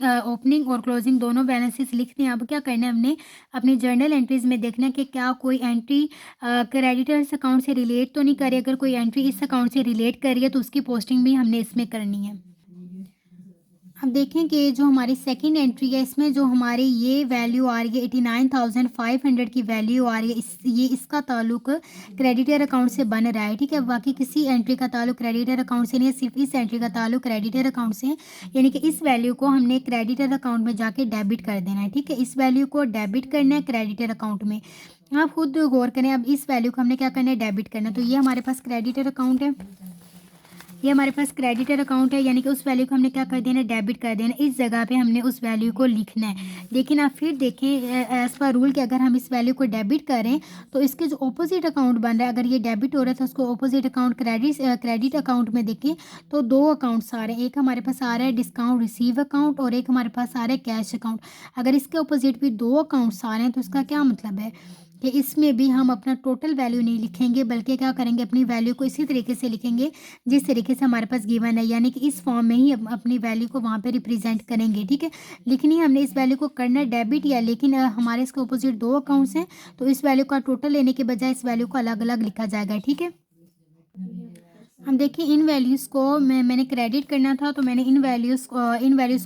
दोनों बैलेंसेस लिख दिए। अब क्या करना है, हमने अपनी जर्नल एंट्रीज में देखना है कि क्या कोई एंट्री क्रेडिटर्स अकाउंट से रिलेट तो नहीं कर रही। अगर कोई एंट्री इस अकाउंट से रिलेट कर रही है तो उसकी पोस्टिंग भी हमने इसमें करनी है। अब देखें कि जो हमारी सेकंड एंट्री है इसमें जो हमारी ये वैल्यू आ रही है 89,500 की वैल्यू आ रही है, ये इसका ताल्लुक क्रेडिटर अकाउंट से बन रहा है। ठीक है। बाकी किसी एंट्री का ताल्लुक क्रेडिटर अकाउंट से नहीं है, सिर्फ इस एंट्री का ताल्लुक क्रेडिटर अकाउंट से है, यानी कि इस वैल्यू को हमने क्रेडिटर अकाउंट में जाके डेबिट कर देना है। ठीक है। इस वैल्यू को डेबिट करना है क्रेडिटर अकाउंट में। आप खुद गौर करें, अब इस वैल्यू को हमने क्या करना है, डेबिट करना है। तो ये हमारे पास क्रेडिटर अकाउंट है, ये हमारे पास क्रेडिटर अकाउंट है, यानी कि उस वैल्यू को हमने क्या कर देना, डेबिट कर देना। इस जगह पे हमने उस वैल्यू को लिखना है। लेकिन आप फिर देखें एज पर रूल कि अगर हम इस वैल्यू को डेबिट करें तो इसके जो ऑपोजिट अकाउंट बन रहा है, अगर ये डेबिट हो रहा है तो उसको ऑपोजिट अकाउंट क्रेडिट अकाउंट में देखें तो दो अकाउंट्स आ रहे हैं। एक हमारे पास आ रहा है डिस्काउंट रिसीव अकाउंट और एक हमारे पास आ रहा है कैश अकाउंट। अगर इसके ऑपोजिट भी दो अकाउंट्स आ रहे हैं तो इसका क्या मतलब है कि इसमें भी हम अपना टोटल वैल्यू नहीं लिखेंगे, बल्कि क्या करेंगे, अपनी वैल्यू को इसी तरीके से लिखेंगे जिस तरीके से हमारे पास गिवन है, यानी कि इस फॉर्म में ही अपनी वैल्यू को वहाँ पे रिप्रेजेंट करेंगे। ठीक है। लिखनी हमने इस वैल्यू को करना डेबिट या, लेकिन हमारे इसके अपोजिट दो अकाउंट्स हैं तो इस वैल्यू का टोटल लेने के बजाय इस वैल्यू को अलग अलग लिखा जाएगा। ठीक है। हम देखिए इन वैल्यूज़ को मैंने क्रेडिट करना था, तो मैंने इन वैल्यूज़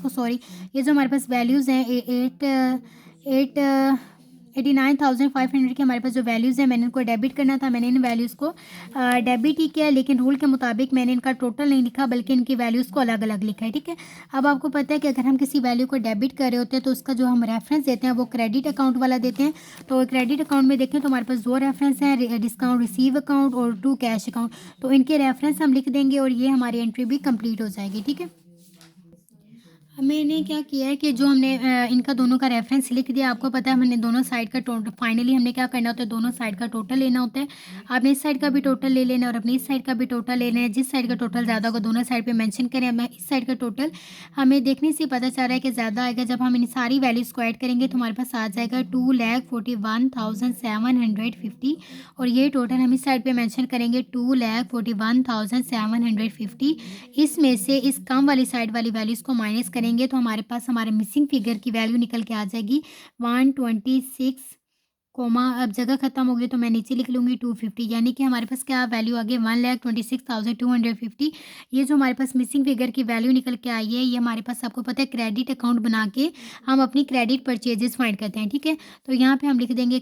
को सॉरी, ये जो हमारे पास वैल्यूज़ हैं 89,500 की हमारे पास जो वैल्यूज़ हैं मैंने इनको डेबिट करना था। मैंने इन वैल्यूज़ को डेबिट ही किया, लेकिन रूल के मुताबिक मैंने इनका टोटल नहीं लिखा बल्कि इनकी वैल्यूज़ को अलग अलग लिखा है। ठीक है। अब आपको पता है कि अगर हम किसी वैल्यू को डेबिट कर रहे होते हैं तो उसका जो हम रेफरेंस देते हैं वो क्रेडिट अकाउंट वाला देते हैं। तो क्रेडिट अकाउंट में देखें तो हमारे पास दो रेफरेंस हैं, डिस्काउंट रिसीव अकाउंट और 2 कैश अकाउंट। तो इनके रेफरेंस हम लिख देंगे और ये हमारी एंट्री भी कंप्लीट हो जाएगी। ठीक है। मैंने क्या किया है कि जो हमने इनका दोनों का रेफरेंस लिख दिया। आपको पता है हमने दोनों साइड का टोटल, फाइनली हमने क्या करना होता है, दोनों साइड का टोटल लेना होता है। आपने इस साइड का भी टोटल ले लेना और अपनी इस साइड का भी टोटल ले लेना है। जिस साइड का टोटल ज़्यादा होगा दोनों साइड पे मेंशन करें। मैं इस साइड का टोटल हमें देखने से पता चल रहा है कि ज़्यादा आएगा। जब हम इन सारी वैल्यूज़ को ऐड करेंगे तो हमारे पास आ जाएगा 2,41,750 और ये टोटल हम इस साइड पर मैंशन करेंगे 2,41,750। इसमें से इस कम वाली साइड वाली वैल्यूज़ को माइनस करेंगे तो हमारे पास हमारे मिसिंग फिगर की वैल्यू निकल के आ जाएगी 126, अब जगह खत्म हो गई तो मैं नीचे लिख लूँगी 250, यानी कि हमारे पास क्या वैल्यू आ गई 1,26,250। ये जो हमारे पास मिसिंग फिगर की वैल्यू निकल के आई है, ये हमारे पास आपको पता है क्रेडिट अकाउंट बना के हम अपनी क्रेडिट परचेजेस फाइंड करते हैं। ठीक है। तो यहाँ पे हम लिख देंगे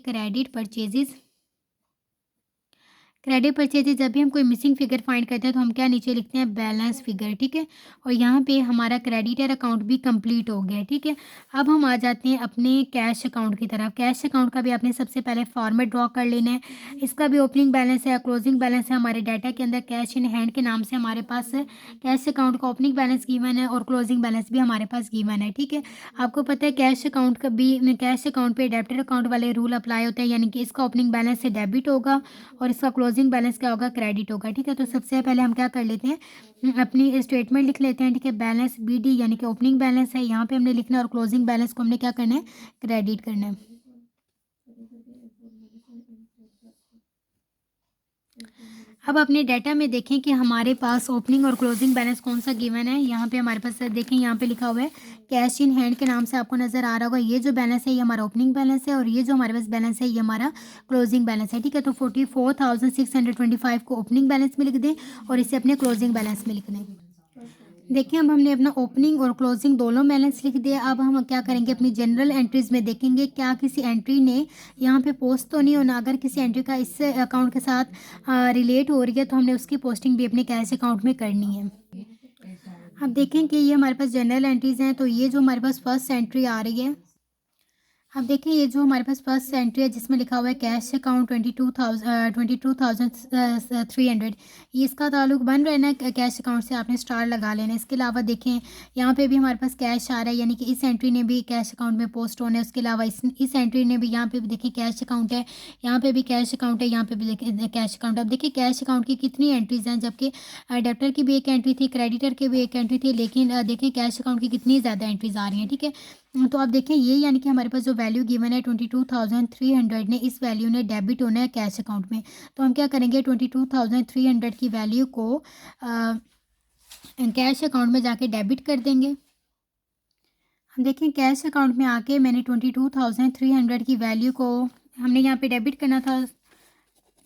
क्रेडिट परचेज जब भी हम कोई मिसिंग फिगर फाइंड करते हैं तो हम क्या नीचे लिखते हैं, बैलेंस फिगर, ठीक है। और यहाँ पे हमारा क्रेडिटर अकाउंट भी कंप्लीट हो गया, ठीक है। अब हम आ जाते हैं अपने कैश अकाउंट की तरफ। कैश अकाउंट का भी आपने सबसे पहले फॉर्मेट ड्रॉ कर लेना है। इसका भी ओपनिंग बैलेंस है, क्लोजिंग बैलेंस है। हमारे डाटा के अंदर कैश इन हैंड के नाम से हमारे पास कैश अकाउंट का ओपनिंग बैलेंस गिवन है और क्लोजिंग बैलेंस भी हमारे पास गिवन है, ठीक है। आपको पता है कैश अकाउंट का भी, कैश अकाउंट पे डेबिटर अकाउंट वाले रूल अप्लाई होते हैं, यानी कि इसका ओपनिंग बैलेंस से डेबिट होगा और इसका क्लोजिंग बैलेंस क्या होगा, क्रेडिट होगा, ठीक है। तो सबसे पहले हम क्या कर लेते हैं, अपनी स्टेटमेंट लिख लेते हैं, ठीक है। बैलेंस BD यानी कि ओपनिंग बैलेंस है, यहाँ पे हमने लिखना है और क्लोजिंग बैलेंस को हमने क्या करना है, क्रेडिट करना है। अब अपने डाटा में देखें कि हमारे पास ओपनिंग और क्लोजिंग बैलेंस कौन सा गिवन है। यहाँ पे हमारे पास देखें, यहाँ पे लिखा हुआ है कैश इन हैंड के नाम से, आपको नज़र आ रहा होगा। ये जो बैलेंस है ये हमारा ओपनिंग बैलेंस है और ये जो हमारे पास बैलेंस है ये हमारा क्लोजिंग बैलेंस है, ठीक है। तो 44,625 को ओपनिंग बैलेंस में लिख दें और इसे अपने क्लोजिंग बैलेंस में लिख दें। देखिए अब हमने अपना ओपनिंग और क्लोजिंग दोनों बैलेंस लिख दिया। अब हम क्या करेंगे, अपनी जनरल एंट्रीज में देखेंगे क्या किसी एंट्री ने यहाँ पे पोस्ट तो नहीं होना। अगर किसी एंट्री का इस अकाउंट के साथ रिलेट हो रही है तो हमने उसकी पोस्टिंग भी अपने कैश अकाउंट में करनी है। अब देखें कि ये हमारे पास जनरल एंट्रीज हैं, तो ये जो हमारे पास फर्स्ट एंट्री आ रही है, अब देखिए ये जो हमारे पास फर्स्ट एंट्री है जिसमें लिखा हुआ है कैश अकाउंट 22,300, ये इसका ताल्लुक बन रहा है ना कैश अकाउंट से, आपने स्टार लगा लेना। इसके अलावा देखें यहाँ पे भी हमारे पास कैश आ रहा है, यानी कि इस एंट्री ने भी कैश अकाउंट में पोस्ट होना है। उसके अलावा इस एंट्री ने भी, यहाँ पे भी देखिए कैश अकाउंट है, यहाँ पे भी कैश अकाउंट है, यहाँ पे भी देखिए कैश अकाउंट। अब देखिए कैश अकाउंट की कितनी एंट्रीज हैं, जबकि डेबिटर की भी एक एंट्री थी, क्रेडिटर की भी एक एंट्री थी, लेकिन देखिए कैश अकाउंट की कितनी ज़्यादा एंट्रीज आ रही हैं, ठीक है। तो आप देखें ये यानी कि हमारे पास जो वैल्यू गिवन है 22,300 ने, इस वैल्यू ने डेबिट होना है कैश अकाउंट में। तो हम क्या करेंगे, 22,300 की वैल्यू को कैश अकाउंट में जाके डेबिट कर देंगे। हम देखें कैश अकाउंट में आके मैंने 22,300 की वैल्यू को हमने यहाँ पे डेबिट करना था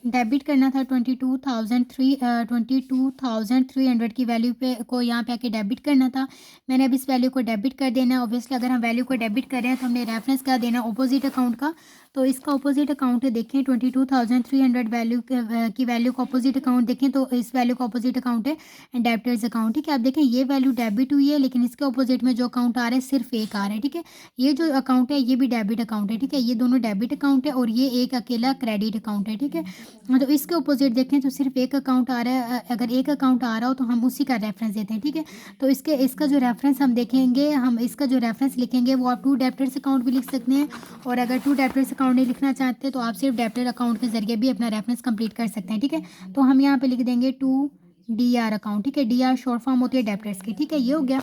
22,300 की वैल्यू पे को यहाँ पे आके डेबिट करना था। मैंने अब इस वैल्यू को डेबिट कर देना है। ऑब्वियसली अगर हम वैल्यू को डेबिट कर रहे हैं तो हमने रेफरेंस क्या देना, ऑपोजिट अकाउंट का। तो इसका ऑपोजिट अकाउंट है, देखें 22,300 वैल्यू की वैल्यू का ऑपोजिट अकाउंट देखें तो इस वैल्यू का ऑपोजिट अकाउंट है डेबिटर्स अकाउंट, ठीक है। आप देखें ये वैल्यू डेबिट हुई है, लेकिन इसके ऑपोजिट में जो अकाउंट आ रहा है सिर्फ एक आ रहा है, ठीक है। ये जो अकाउंट है ये भी डेबिट अकाउंट है, ठीक है। ये दोनों डेबिट अकाउंट है और ये एक अकेला क्रेडिट अकाउंट है, ठीक है। तो इसके अपोजिट देखें तो सिर्फ एक अकाउंट आ रहा है। अगर एक अकाउंट आ रहा हो तो हम उसी का रेफरेंस देते हैं, ठीक है। तो इसका जो रेफरेंस हम देखेंगे, हम इसका जो रेफरेंस लिखेंगे वो आप टू डेबिटर्स अकाउंट भी लिख सकते हैं, और अगर टू डेबिटर्स अकाउंट नहीं लिखना चाहते तो आप सिर्फ डेबिटर अकाउंट के जरिए भी अपना रेफरेंस कंप्लीट कर सकते हैं, ठीक है। तो हम यहाँ पे लिख देंगे टू DR अकाउंट, ठीक है। DR शॉर्ट फॉर्म होती है डेबिटर्स की, ठीक है। ये हो गया।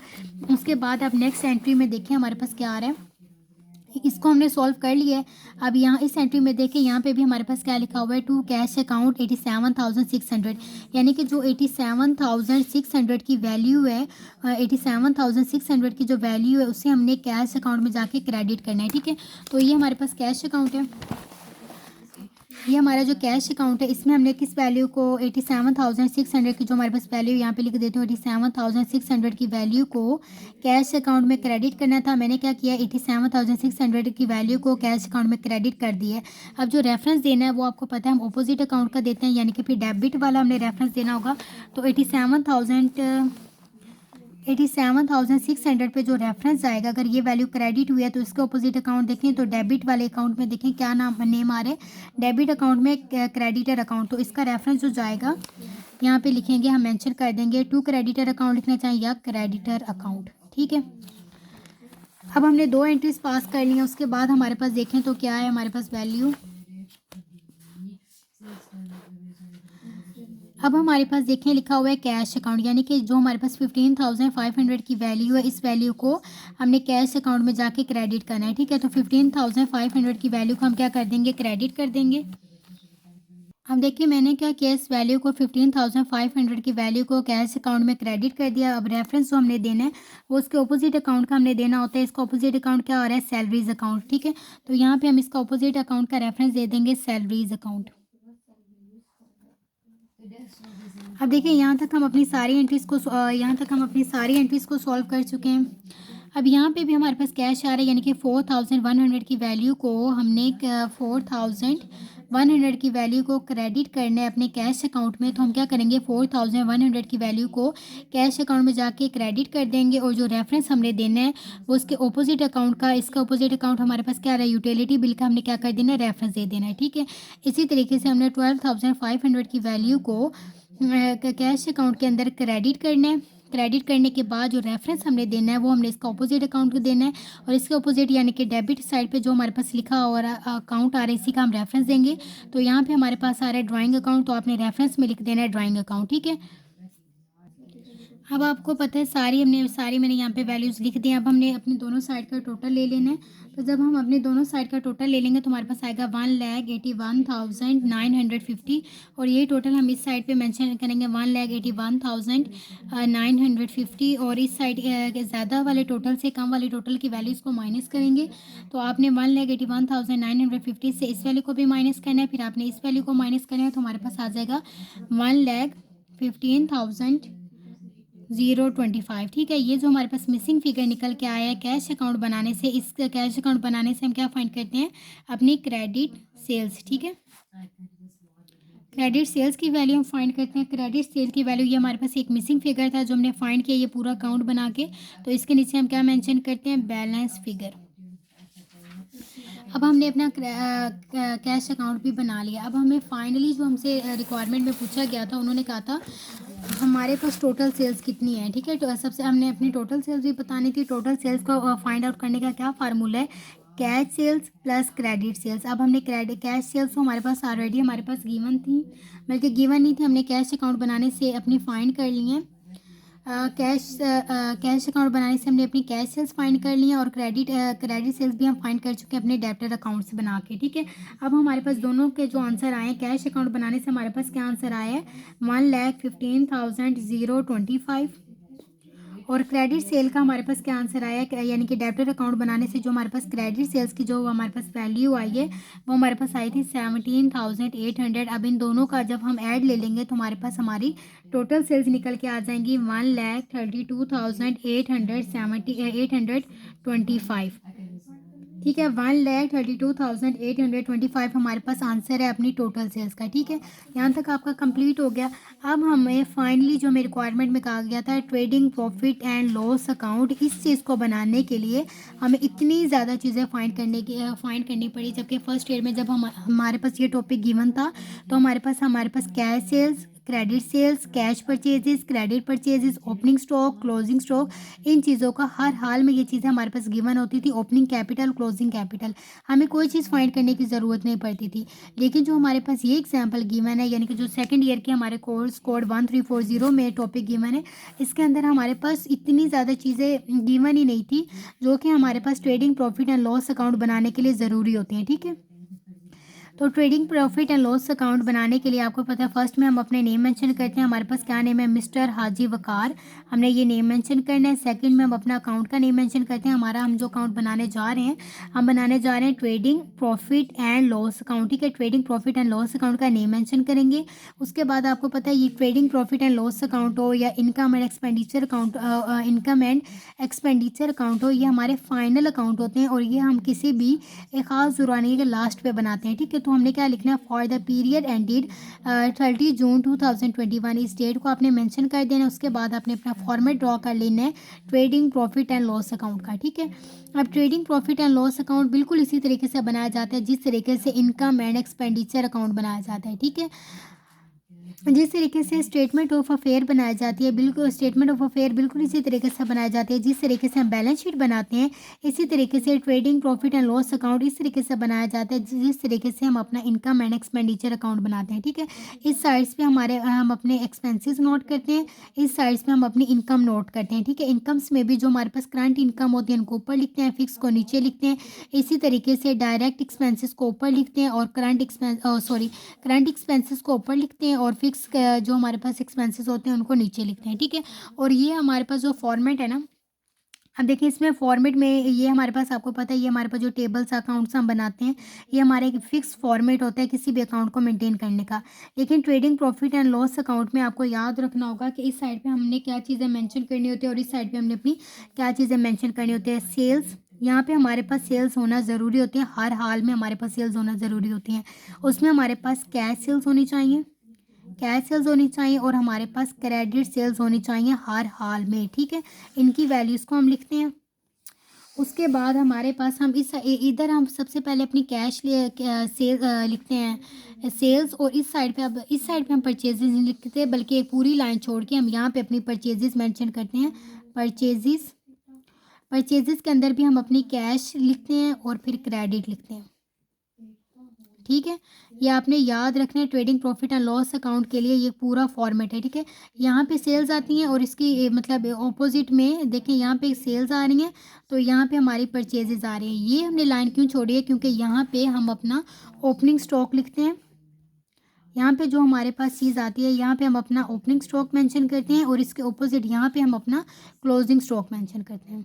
उसके बाद अब नेक्स्ट एंट्री में देखिए हमारे पास क्या आ रहा है, इसको हमने सॉल्व कर लिया है। अब यहाँ इस एंट्री में देखें, यहाँ पे भी हमारे पास क्या लिखा हुआ है, टू कैश अकाउंट 87,600, यानी कि जो 87,600 की वैल्यू है, 87,600 की जो वैल्यू है उसे हमने कैश अकाउंट में जाके क्रेडिट करना है, ठीक है। तो ये हमारे पास कैश अकाउंट है, ये हमारा जो कैश अकाउंट है इसमें हमने किस वैल्यू को 87,600 की जो हमारे पास वैल्यू यहाँ पे लिख देती हूँ, 87,600 की वैल्यू को कैश अकाउंट में क्रेडिट करना था। मैंने क्या किया, 87,600 की वैल्यू को कैश अकाउंट में क्रेडिट कर दिया है। अब जो रेफरेंस देना है वो आपको पता है, हम अपोजिट अकाउंट का देते हैं, यानी कि फिर डेबिट वाला हमने रेफरेंस देना होगा। तो 87,600 पे जो रेफरेंस आएगा, अगर ये वैल्यू क्रेडिट हुई है तो इसके अपोजिट अकाउंट देखें तो डेबिट वाले अकाउंट में देखें क्या नेम आ रहा है, डेबिट अकाउंट में क्रेडिटर अकाउंट। तो इसका रेफरेंस जो जाएगा यहाँ पे लिखेंगे, हम मेंशन कर देंगे टू क्रेडिटर अकाउंट लिखना चाहिए या क्रेडिटर अकाउंट, ठीक है। अब हमने दो एंट्रीज पास कर ली हैं। उसके बाद हमारे पास देखें तो क्या है हमारे पास वैल्यू, अब हमारे पास देखें लिखा हुआ है कैश अकाउंट, यानी कि जो हमारे पास 15,500 की वैल्यू है इस वैल्यू को हमने कैश अकाउंट में जाके क्रेडिट करना है, ठीक है। तो 15,500 की वैल्यू को हम क्या कर देंगे, क्रेडिट कर देंगे। अब देखिए मैंने क्या किया, इस वैल्यू को 15,500 की वैल्यू को कैश अकाउंट में क्रेडिट कर दिया। अब रेफरेंस जो हमने देना है वो उसके ऑपोजिट अकाउंट का हमने देना होता है। इसका ऑपोजिट अकाउंट क्या आ रहा है, सैलरीज अकाउंट, ठीक है। तो यहाँ पे हम इसका ऑपोजिट अकाउंट का रेफरेंस दे देंगे सैलरीज अकाउंट। अब देखिए यहाँ तक हम अपनी सारी एंट्रीज को सॉल्व कर चुके हैं। अब यहाँ पे भी हमारे पास कैश आ रहा है, यानी कि 4100 की वैल्यू को हमने 4100 की वैल्यू को क्रेडिट करना है अपने कैश अकाउंट में। तो हम क्या करेंगे, 4100 की वैल्यू को कैश अकाउंट में जाके क्रेडिट कर देंगे, और जो रेफरेंस हमने देना है वो उसके ऑपोजिट अकाउंट का, इसका ऑपोजिट अकाउंट हमारे पास क्या आ रहा है, यूटिलिटी बिल का हमने क्या कर देना है, रेफरेंस दे देना है। ठीक है, इसी तरीके से हमने 12500 की वैल्यू को कैश अकाउंट के अंदर क्रेडिट करना है। क्रेडिट करने के बाद जो रेफरेंस हमने देना है वो हमने इसका ऑपोजिट अकाउंट को देना है, और इसके ऑपोजिट यानी कि डेबिट साइड पे जो हमारे पास लिखा और अकाउंट आ रहा है इसी का हम रेफरेंस देंगे। तो यहाँ पे हमारे पास आ रहा है ड्राइंग अकाउंट, तो आपने रेफरेंस में लिख देना है ड्राइंग अकाउंट। ठीक है, अब आपको पता है सारी मैंने यहाँ पे वैल्यूज़ लिख दी। अब हमने अपने दोनों साइड का टोटल ले लेना है। तो जब हम अपने दोनों साइड का टोटल ले लेंगे तो हमारे पास आएगा 1,81,950, और ये टोटल हम इस साइड पे मेंशन करेंगे 1,81,950, और इस साइड ज़्यादा वाले टोटल से कम वाले टोटल की वैल्यूज़ को माइनस करेंगे। तो आपने 1,81,950 से इस वैल्यू को भी माइनस करना है, फिर आपने इस वैल्यू को माइनस करना है, तो हमारे पास आ जाएगा 1,15,025। ठीक है, ये जो हमारे पास मिसिंग फिगर निकल के आया है कैश अकाउंट बनाने से, इस कैश अकाउंट बनाने से हम क्या फाइंड करते हैं, अपनी क्रेडिट सेल्स। ठीक है, क्रेडिट सेल्स की वैल्यू हम फाइंड करते हैं। क्रेडिट सेल की वैल्यू, ये हमारे पास एक मिसिंग फिगर था जो हमने फाइंड किया, ये पूरा अकाउंट बना के। तो इसके नीचे हम क्या मेंशन करते हैं, बैलेंस फिगर। अब हमने अपना कैश अकाउंट भी बना लिया। अब हमें फाइनली जो हमसे रिक्वायरमेंट में पूछा गया था, उन्होंने कहा था हमारे पास टोटल सेल्स कितनी है। ठीक है, तो सबसे हमने अपनी टोटल सेल्स भी बतानी थी। टोटल सेल्स को फाइंड आउट करने का क्या फार्मूला है, cash sales plus credit sales. अब हमने कैश सेल्स तो हमारे पास ऑलरेडी हमारे पास गिवन थी, बल्कि गिवन नहीं थी, हमने कैश अकाउंट बनाने से अपनी फाइंड कर ली हैं। कैश अकाउंट बनाने से हमने अपनी कैश सेल्स फाइंड कर ली हैं, और क्रेडिट सेल्स भी हम फाइंड कर चुके हैं अपने डेब्टर अकाउंट से बना के। ठीक है, अब हमारे पास दोनों के जो आंसर आए हैं, कैश अकाउंट बनाने से हमारे पास क्या आंसर आया है, 1,15,025, और क्रेडिट सेल का हमारे पास क्या आंसर आया है, यानी कि डेब्टर अकाउंट बनाने से जो हमारे पास क्रेडिट सेल्स की जो हमारे पास वैल्यू आई है वो हमारे पास आई थी 17,800। अब इन दोनों का जब हम ऐड ले लेंगे तो हमारे पास हमारी टोटल सेल्स निकल के आ जाएंगी 1,32,825। ठीक है, 1,32,825 हमारे पास आंसर है अपनी टोटल सेल्स का। ठीक है, यहाँ तक आपका कंप्लीट हो गया। अब हमें फाइनली जो मेरे रिक्वायरमेंट में कहा गया था trading profit and loss account, इस चीज़ को बनाने के लिए हमें इतनी ज़्यादा चीज़ें फाइंड करनी पड़ी, जबकि फर्स्ट ईयर में जब हमारे पास ये टॉपिक गिवन था तो हमारे पास cash sales, credit sales, cash purchases, credit purchases, opening stock, closing stock, इन चीज़ों का हर हाल में ये चीज़ें हमारे पास गिवन होती थी। ओपनिंग कैपिटल, क्लोजिंग कैपिटल, हमें कोई चीज़ फाइंड करने की ज़रूरत नहीं पड़ती थी। लेकिन जो हमारे पास ये एग्जाम्पल गिवन है, यानी कि जो सेकंड ईयर के हमारे कोर्स कोड 1340 में टॉपिक गिवन है, इसके अंदर हमारे पास इतनी ज़्यादा चीज़ें गिवन ही नहीं थी जो कि हमारे पास trading profit and loss account बनाने के लिए ज़रूरी होती हैं। ठीक है, तो trading profit and loss account बनाने के लिए आपको पता है फर्स्ट में हम अपने नेम मेंशन करते हैं। हमारे पास क्या नेम है, मिस्टर हाजी वकार, हमने ये नेम मेंशन करना है। सेकंड में हम अपना अकाउंट का नेम मेंशन करते हैं। हम जो अकाउंट बनाने जा रहे हैं, हम बनाने जा रहे हैं trading profit and loss account. ठीक है, trading profit and loss account का नेम मेंशन करेंगे। उसके बाद आपको पता है ये trading profit and loss account हो या इनकम एंड एक्सपेंडिचर अकाउंट, हो, ये हमारे फाइनल अकाउंट होते हैं, और ये हम किसी भी एक ख़ास जुर्माने के लास्ट पे बनाते हैं। ठीक है, तो हमने क्या लिखना है, फॉर द पीरियड एंडेड 30 जून 2021, इस डेट को आपने मेंशन कर देना है। उसके बाद आपने अपना फॉर्मेट ड्रॉ कर लेना है trading profit and loss account का। ठीक है, अब trading profit and loss account बिल्कुल इसी तरीके से बनाया जाता है जिस तरीके से इनकम एंड एक्सपेंडिचर अकाउंट बनाया जाता है। ठीक है, जिस तरीके से स्टेटमेंट ऑफ अफेयर बनाई जाती है, बिल्कुल स्टेटमेंट ऑफ अफेयर बिल्कुल इसी तरीके से बनाई जाती है जिस तरीके से हम बैलेंस शीट बनाते हैं। इसी तरीके से trading profit and loss account इस तरीके से बनाया जाता है जिस तरीके से हम अपना इनकम एंड एक्सपेंडिचर अकाउंट बनाते हैं। ठीक है, इस साइड्स पे हम अपने एक्सपेंसेस नोट करते हैं, इस साइड्स पे हम अपनी इनकम नोट करते हैं। ठीक है, इनकम्स में भी जो हमारे पास करंट इनकम होती है उनको ऊपर लिखते हैं, फिक्स को नीचे लिखते हैं। इसी तरीके से डायरेक्ट एक्सपेंसेस को ऊपर लिखते हैं और करंट एक्सपेंसेस को ऊपर लिखते हैं, और फिक्स जो हमारे पास एक्सपेंसेस होते हैं उनको नीचे लिखते हैं। ठीक है, और ये हमारे पास जो फॉर्मेट है ना, अब देखिए इसमें फॉर्मेट में ये हमारे पास, आपको पता है ये हमारे पास जो टेबल्स अकाउंट्स हम बनाते हैं, ये हमारा एक फिक्स फॉर्मेट होता है किसी भी अकाउंट को मेंटेन करने का। लेकिन trading profit and loss account में आपको याद रखना होगा कि इस साइड पे हमने क्या चीज़ें मेंशन करनी होती है और इस साइड पे हमने अपनी क्या चीज़ें मेंशन करनी होती है। सेल्स, यहाँ पे हमारे पास सेल्स होना ज़रूरी होती है, हर हाल में हमारे पास सेल्स होना ज़रूरी होती है। उसमें हमारे पास कैश सेल्स होनी चाहिए, कैश सेल्स होनी चाहिए, और हमारे पास क्रेडिट सेल्स होनी चाहिए हर हाल में, ठीक है। इनकी वैल्यूज़ को हम लिखते हैं। उसके बाद हमारे पास हम इधर हम सबसे पहले अपनी कैश सेल लिखते हैं सेल्स, और इस साइड पे, अब इस साइड पे हम परचेजेस नहीं लिखते बल्कि एक पूरी लाइन छोड़ के हम यहाँ पे अपनी परचेजेस मेंशन करते हैं। परचेजेस, परचेजेस के अंदर भी हम अपनी कैश लिखते हैं और फिर क्रेडिट लिखते हैं, ठीक है। ये आपने याद रखना है, trading profit and loss account के लिए ये पूरा फॉर्मेट है, ठीक है। यहाँ पे सेल्स आती हैं और इसकी मतलब ऑपोजिट में देखें, यहाँ पे सेल्स आ रही हैं तो यहाँ पे हमारी परचेजेस आ रही हैं। ये हमने लाइन क्यों छोड़ी है, क्योंकि यहाँ पे हम अपना ओपनिंग स्टॉक लिखते हैं। यहाँ पे जो हमारे पास चीज़ आती है यहाँ पे हम अपना ओपनिंग स्टॉक मेंशन करते हैं, और इसके ऑपोजिट यहाँ पे हम अपना क्लोजिंग स्टॉक मेंशन करते हैं।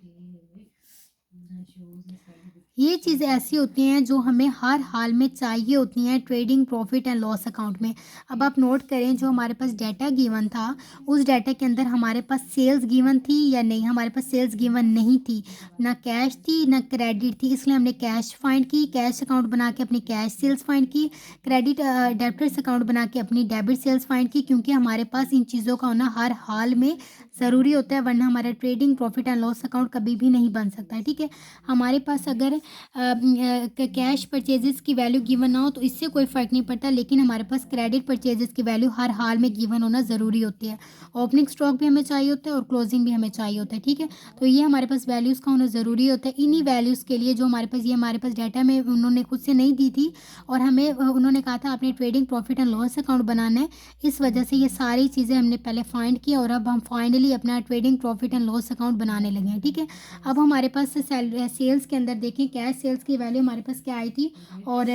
ये चीज़ें ऐसी होती हैं जो हमें हर हाल में चाहिए होती हैं trading profit and loss account में। अब आप नोट करें, जो हमारे पास डाटा गिवन था उस डाटा के अंदर हमारे पास सेल्स गिवन थी या नहीं, हमारे पास सेल्स गिवन नहीं थी, ना कैश थी ना क्रेडिट थी, इसलिए हमने कैश फाइंड की, कैश अकाउंट बना के अपनी कैश सेल्स फाइंड की, क्रेडिट डेबिटर्स अकाउंट बना के अपनी डेबिट सेल्स फाइंड की, क्योंकि हमारे पास इन चीज़ों का होना हर हाल में ज़रूरी होता है, वरना हमारा trading profit and loss account कभी भी नहीं बन सकता है, ठीक है। हमारे पास अगर कैश परचेजेस की वैल्यू गिवन ना हो तो इससे कोई फ़र्क नहीं पड़ता, लेकिन हमारे पास क्रेडिट परचेजेस की वैल्यू हर हाल में गिवन होना ज़रूरी होती है। ओपनिंग स्टॉक भी हमें चाहिए होता है और क्लोजिंग भी हमें चाहिए होता है, ठीक है। तो ये हमारे पास वैल्यूज़ का होना ज़रूरी होता है। इन्हीं वैल्यूज़ के लिए जो हमारे पास, ये हमारे पास डाटा में उन्होंने खुद से नहीं दी थी, और हमें उन्होंने कहा था आपने trading profit and loss account बनाना है, इस वजह से ये सारी चीज़ें हमने पहले फाइंड की और अब हम फाइनली अपना trading profit and loss account बनाने लगे हैं, ठीक है। अब हमारे पास सेल्स के अंदर देखें, कैश सेल्स की वैल्यू हमारे पास क्या आई थी, और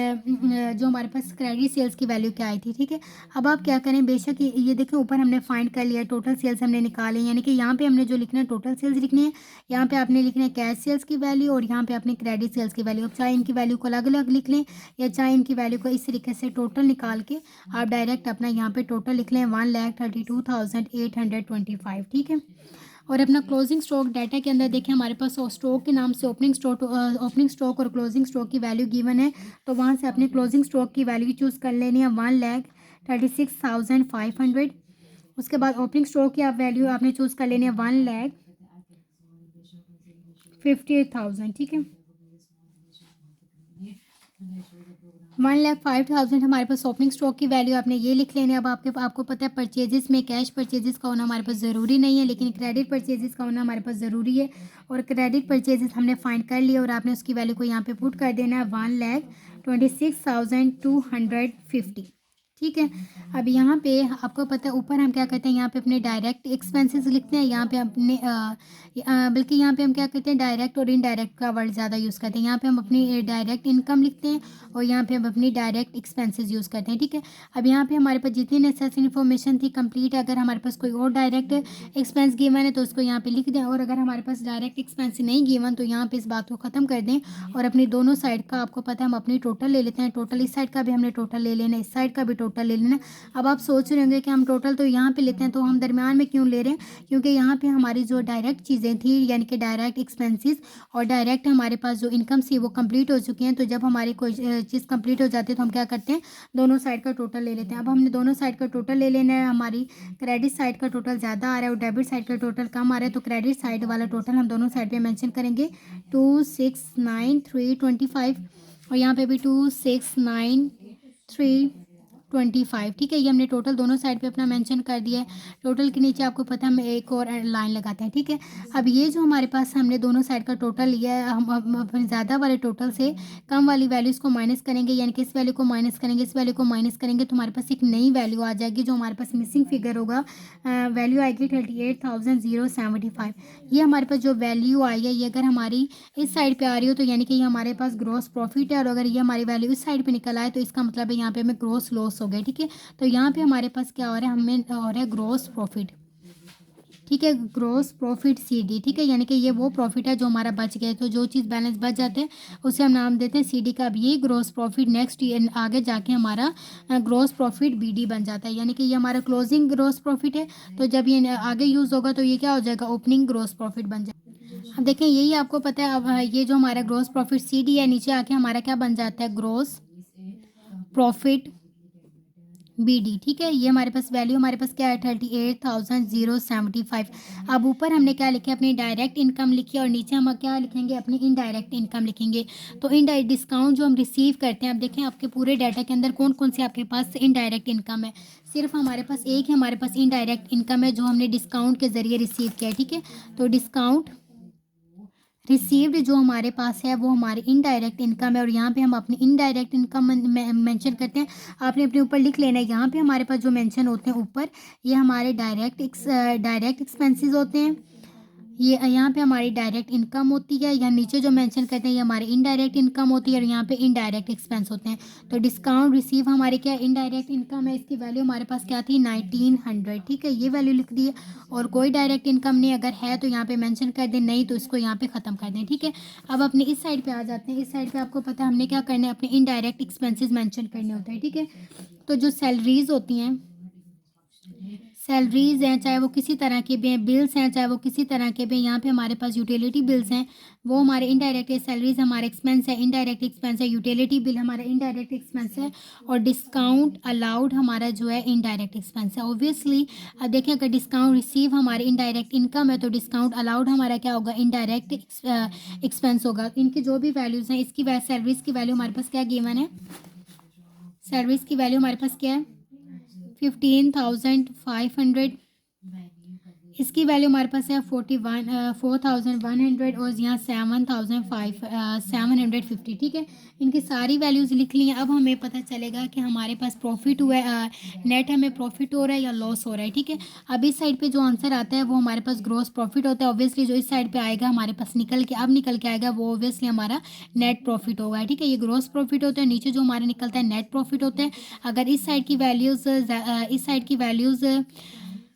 जो हमारे पास क्रेडिट सेल्स की वैल्यू क्या आई थी, ठीक है। अब आप क्या करें, बेशक ये देखें ऊपर हमने फाइंड कर लिया, टोटल सेल्स हमने निकाले, यानी कि यहाँ पे हमने जो लिखना है टोटल सेल्स लिखनी है, यहाँ पे आपने लिखना है कैश सेल्स की वैल्यू और यहाँ पे आपने क्रेडिट सेल्स की वैल्यू। अब चाहे इनकी वैल्यू को अलग अलग लिख लें या चाहे इनकी वैल्यू को इस तरीके से टोटल निकाल के आप डायरेक्ट अपना यहाँ पे टोटल लिख लें 1,32,825, ठीक है। और अपना क्लोजिंग स्टॉक डाटा के अंदर देखें, हमारे पास स्टॉक के नाम से ओपनिंग स्टॉक और क्लोजिंग स्टॉक की वैल्यू गिवन है, तो वहाँ से अपने क्लोजिंग स्टॉक की वैल्यू चूज़ कर लेनी है 1,36,500। उसके बाद ओपनिंग स्टॉक की आप वैल्यू आपने चूज़ कर लेनी है 1,58,000, ठीक है। 1,05,000 हमारे पास ओपनिंग स्टॉक की वैल्यू आपने ये लिख लेनी है। अब आपको पता है परचेजेस में कैश परचेजेस का होना हमारे पास ज़रूरी नहीं है, लेकिन क्रेडिट परचेजेस का होना हमारे पास ज़रूरी है, और क्रेडिट परचेजेस हमने फाइंड कर लिया और आपने उसकी वैल्यू को यहाँ पे पुट कर देना है 1,26,250, ठीक है। अब यहाँ पे आपको पता है ऊपर हम क्या करते हैं, यहाँ पे अपने डायरेक्ट एक्सपेंसेस लिखते हैं, यहाँ पे अपने बल्कि यहाँ पे हम क्या करते हैं, डायरेक्ट और इनडायरेक्ट का वर्ड ज़्यादा यूज़ करते हैं। यहाँ पे हम अपनी डायरेक्ट इनकम लिखते हैं और यहाँ पे हम अपनी डायरेक्ट एक्सपेंसेस यूज़ करते हैं, ठीक है। अब यहाँ पे हमारे पास जितनी नेसेसरी इन्फॉर्मेशन थी कंप्लीट, अगर हमारे पास कोई और डायरेक्ट एक्सपेंस गिवन है तो उसको यहाँ पे लिख दें, और अगर हमारे पास डायरेक्ट एक्सपेंस नहीं गिवन तो यहाँ पे इस बात को ख़त्म कर दें, और अपनी दोनों साइड का आपको पता है हम अपनी टोटल ले लेते हैं। टोटल इस साइड का भी हमने टोटल ले लेना, इस साइड का भी टोटल ले लेना। अब आप सोच रहे होंगे कि हम टोटल तो यहाँ पे लेते हैं तो हम दरमियान में क्यों ले रहे हैं, क्योंकि यहाँ पे हमारी जो डायरेक्ट चीज़ें थी यानी कि डायरेक्ट एक्सपेंसेस और डायरेक्ट हमारे पास जो इनकम थी वो कंप्लीट हो चुकी हैं, तो जब हमारी कोई चीज़ कंप्लीट हो जाती है तो हम क्या करते हैं, दोनों साइड का टोटल ले लेते हैं। अब हमने दोनों साइड का टोटल ले लेना है, हमारी क्रेडिट साइड का टोटल ज़्यादा आ रहा है और डेबिट साइड का टोटल कम आ रहा है, तो क्रेडिट साइड वाला टोटल हम दोनों साइड पे मेंशन करेंगे 269,325, और यहाँ पे भी 269,325, ठीक है। ये हमने टोटल दोनों साइड पे अपना मेंशन कर दिया है। टोटल के नीचे आपको पता है हम एक और लाइन लगाते हैं, ठीक है। अब ये जो हमारे पास हमने दोनों साइड का टोटल लिया है, हम अपने ज़्यादा वाले टोटल से कम वाली वैल्यूज़ को माइनस करेंगे, यानी कि इस वैल्यू को माइनस करेंगे, इस वैल्यू को माइनस करेंगे, तो हमारे पास एक नई वैल्यू आ जाएगी जो हमारे पास मिसिंग फिगर होगा, वैल्यू आएगी 38,075। ये हमारे पास जो वैल्यू आई है ये अगर हमारी इस साइड पे आ रही हो तो यानी कि ये हमारे पास ग्रॉस प्रॉफिट है, और अगर ये हमारी वैल्यू इस साइड पे निकल आए तो इसका मतलब है यहाँ पे हमें ग्रॉस लॉस हो गया, ठीक है। तो यहाँ पे हमारे पास क्या हो रहा है, हमें हो रहा है ग्रॉस प्रॉफिट, ठीक है, ग्रॉस प्रॉफिट CD, ठीक है, यानी कि ये वो प्रॉफिट है जो हमारा बच गया है। तो जो चीज़ बैलेंस बच जाते हैं उसे हम नाम देते हैं CD का। अब ये ग्रॉस प्रॉफिट नेक्स्ट ईयर आगे जाके हमारा ग्रॉस प्रॉफिट BD बन जाता है, यानी कि ये हमारा क्लोजिंग ग्रॉस प्रॉफिट है। तो जब ये आगे यूज़ होगा तो ये क्या हो जाएगा, ओपनिंग ग्रॉस प्रॉफिट बन जाएगा। अब देखें यही आपको पता है। अब ये जो हमारा ग्रॉस प्रॉफिट CD है, नीचे आके हमारा क्या बन जाता है, ग्रॉस प्रॉफिट BD, ठीक है। ये हमारे पास वैल्यू हमारे पास क्या है, 38,075। अब ऊपर हमने क्या लिखा है, अपनी डायरेक्ट इनकम लिखी है, और नीचे हम क्या लिखेंगे, अपनी इनडायरेक्ट इनकम लिखेंगे। तो इनडायरेक्ट डिस्काउंट जो हम रिसीव करते हैं, अब देखें आपके पूरे डाटा के अंदर कौन कौन सी आपके पास इनडायरेक्ट इनकम है। सिर्फ हमारे पास एक है, हमारे पास इनडायरेक्ट इनकम है जो हमने डिस्काउंट के ज़रिए रिसीव किया है, ठीक है। तो डिस्काउंट रिसीव्ड जो हमारे पास है वो हमारी इनडायरेक्ट इनकम है, और यहाँ पे हम अपनी इनडायरेक्ट इनकम मेंशन करते हैं। आपने अपने ऊपर लिख लेना है, यहाँ पे हमारे पास जो मेंशन होते हैं ऊपर, ये हमारे डायरेक्ट एक्सपेंसेस होते हैं। ये यहाँ पे हमारी डायरेक्ट इनकम होती है, या नीचे जो मेंशन करते हैं ये हमारी इनडायरेक्ट इनकम होती है, और यहाँ पे इनडायरेक्ट एक्सपेंस होते हैं। तो डिस्काउंट रिसीव हमारे क्या इनडायरेक्ट इनकम है, इसकी वैल्यू हमारे पास क्या थी, 1900, ठीक है, ये वैल्यू लिख दी है। और कोई डायरेक्ट इनकम नहीं, अगर है तो यहाँ पे मेंशन कर दें, नहीं तो इसको यहाँ पे ख़त्म कर दें, ठीक है। अब अपने इस साइड पे आ जाते हैं। इस साइड पे आपको पता है हमने क्या करना है, अपने इनडायरेक्ट एक्सपेंसेस मेंशन करने होते हैं, ठीक है। तो जो सैलरीज होती हैं, सैलरीज हैं, चाहे वो किसी तरह के भी हैं, बिल्स हैं चाहे वो किसी तरह के भी हैं, यहाँ पे हमारे पास यूटिलिटी बिल्स हैं, वो हमारे इनडायरेक्ट है। सैलरीज हमारे एक्सपेंस है, इनडायरेक्ट एक्सपेंस है। यूटिलिटी बिल हमारा इनडायरेक्ट एक्सपेंस है, और डिस्काउंट अलाउड हमारा जो है इनडायरेक्ट एक्सपेंस है। ऑब्वियसली अब देखें, अगर डिस्काउंट रिसीव हमारी इनडायरेक्ट इनकम है तो डिस्काउंट अलाउड हमारा क्या होगा, इनडायरेक्ट एक्सपेंस होगा। इनकी जो भी वैल्यूज़ हैं, इसकी सैलरीज की वैल्यू हमारे पास क्या गिवन है, सैलरीज की वैल्यू हमारे पास क्या है, 15,500। इसकी वैल्यू हमारे पास है 4,100, और यहाँ 7,750, ठीक है। इनकी सारी वैल्यूज़ लिख ली हैं। अब हमें पता चलेगा कि हमारे पास प्रॉफिट हुआ है, नेट हमें प्रॉफिट हो रहा है या लॉस हो रहा है, ठीक है। अब इस साइड पे जो आंसर आता है वो हमारे पास ग्रॉस प्रॉफिट होता है। ऑब्वियसली जो इस साइड पे आएगा हमारे पास निकल के आएगा वो ऑब्वियसली हमारा नेट प्रॉफिट होगा, ठीक है। ये ग्रॉस प्रॉफिट होता है, नीचे जो हमारा निकलता है नेट प्रॉफिट होता है। अगर इस साइड की वैल्यूज़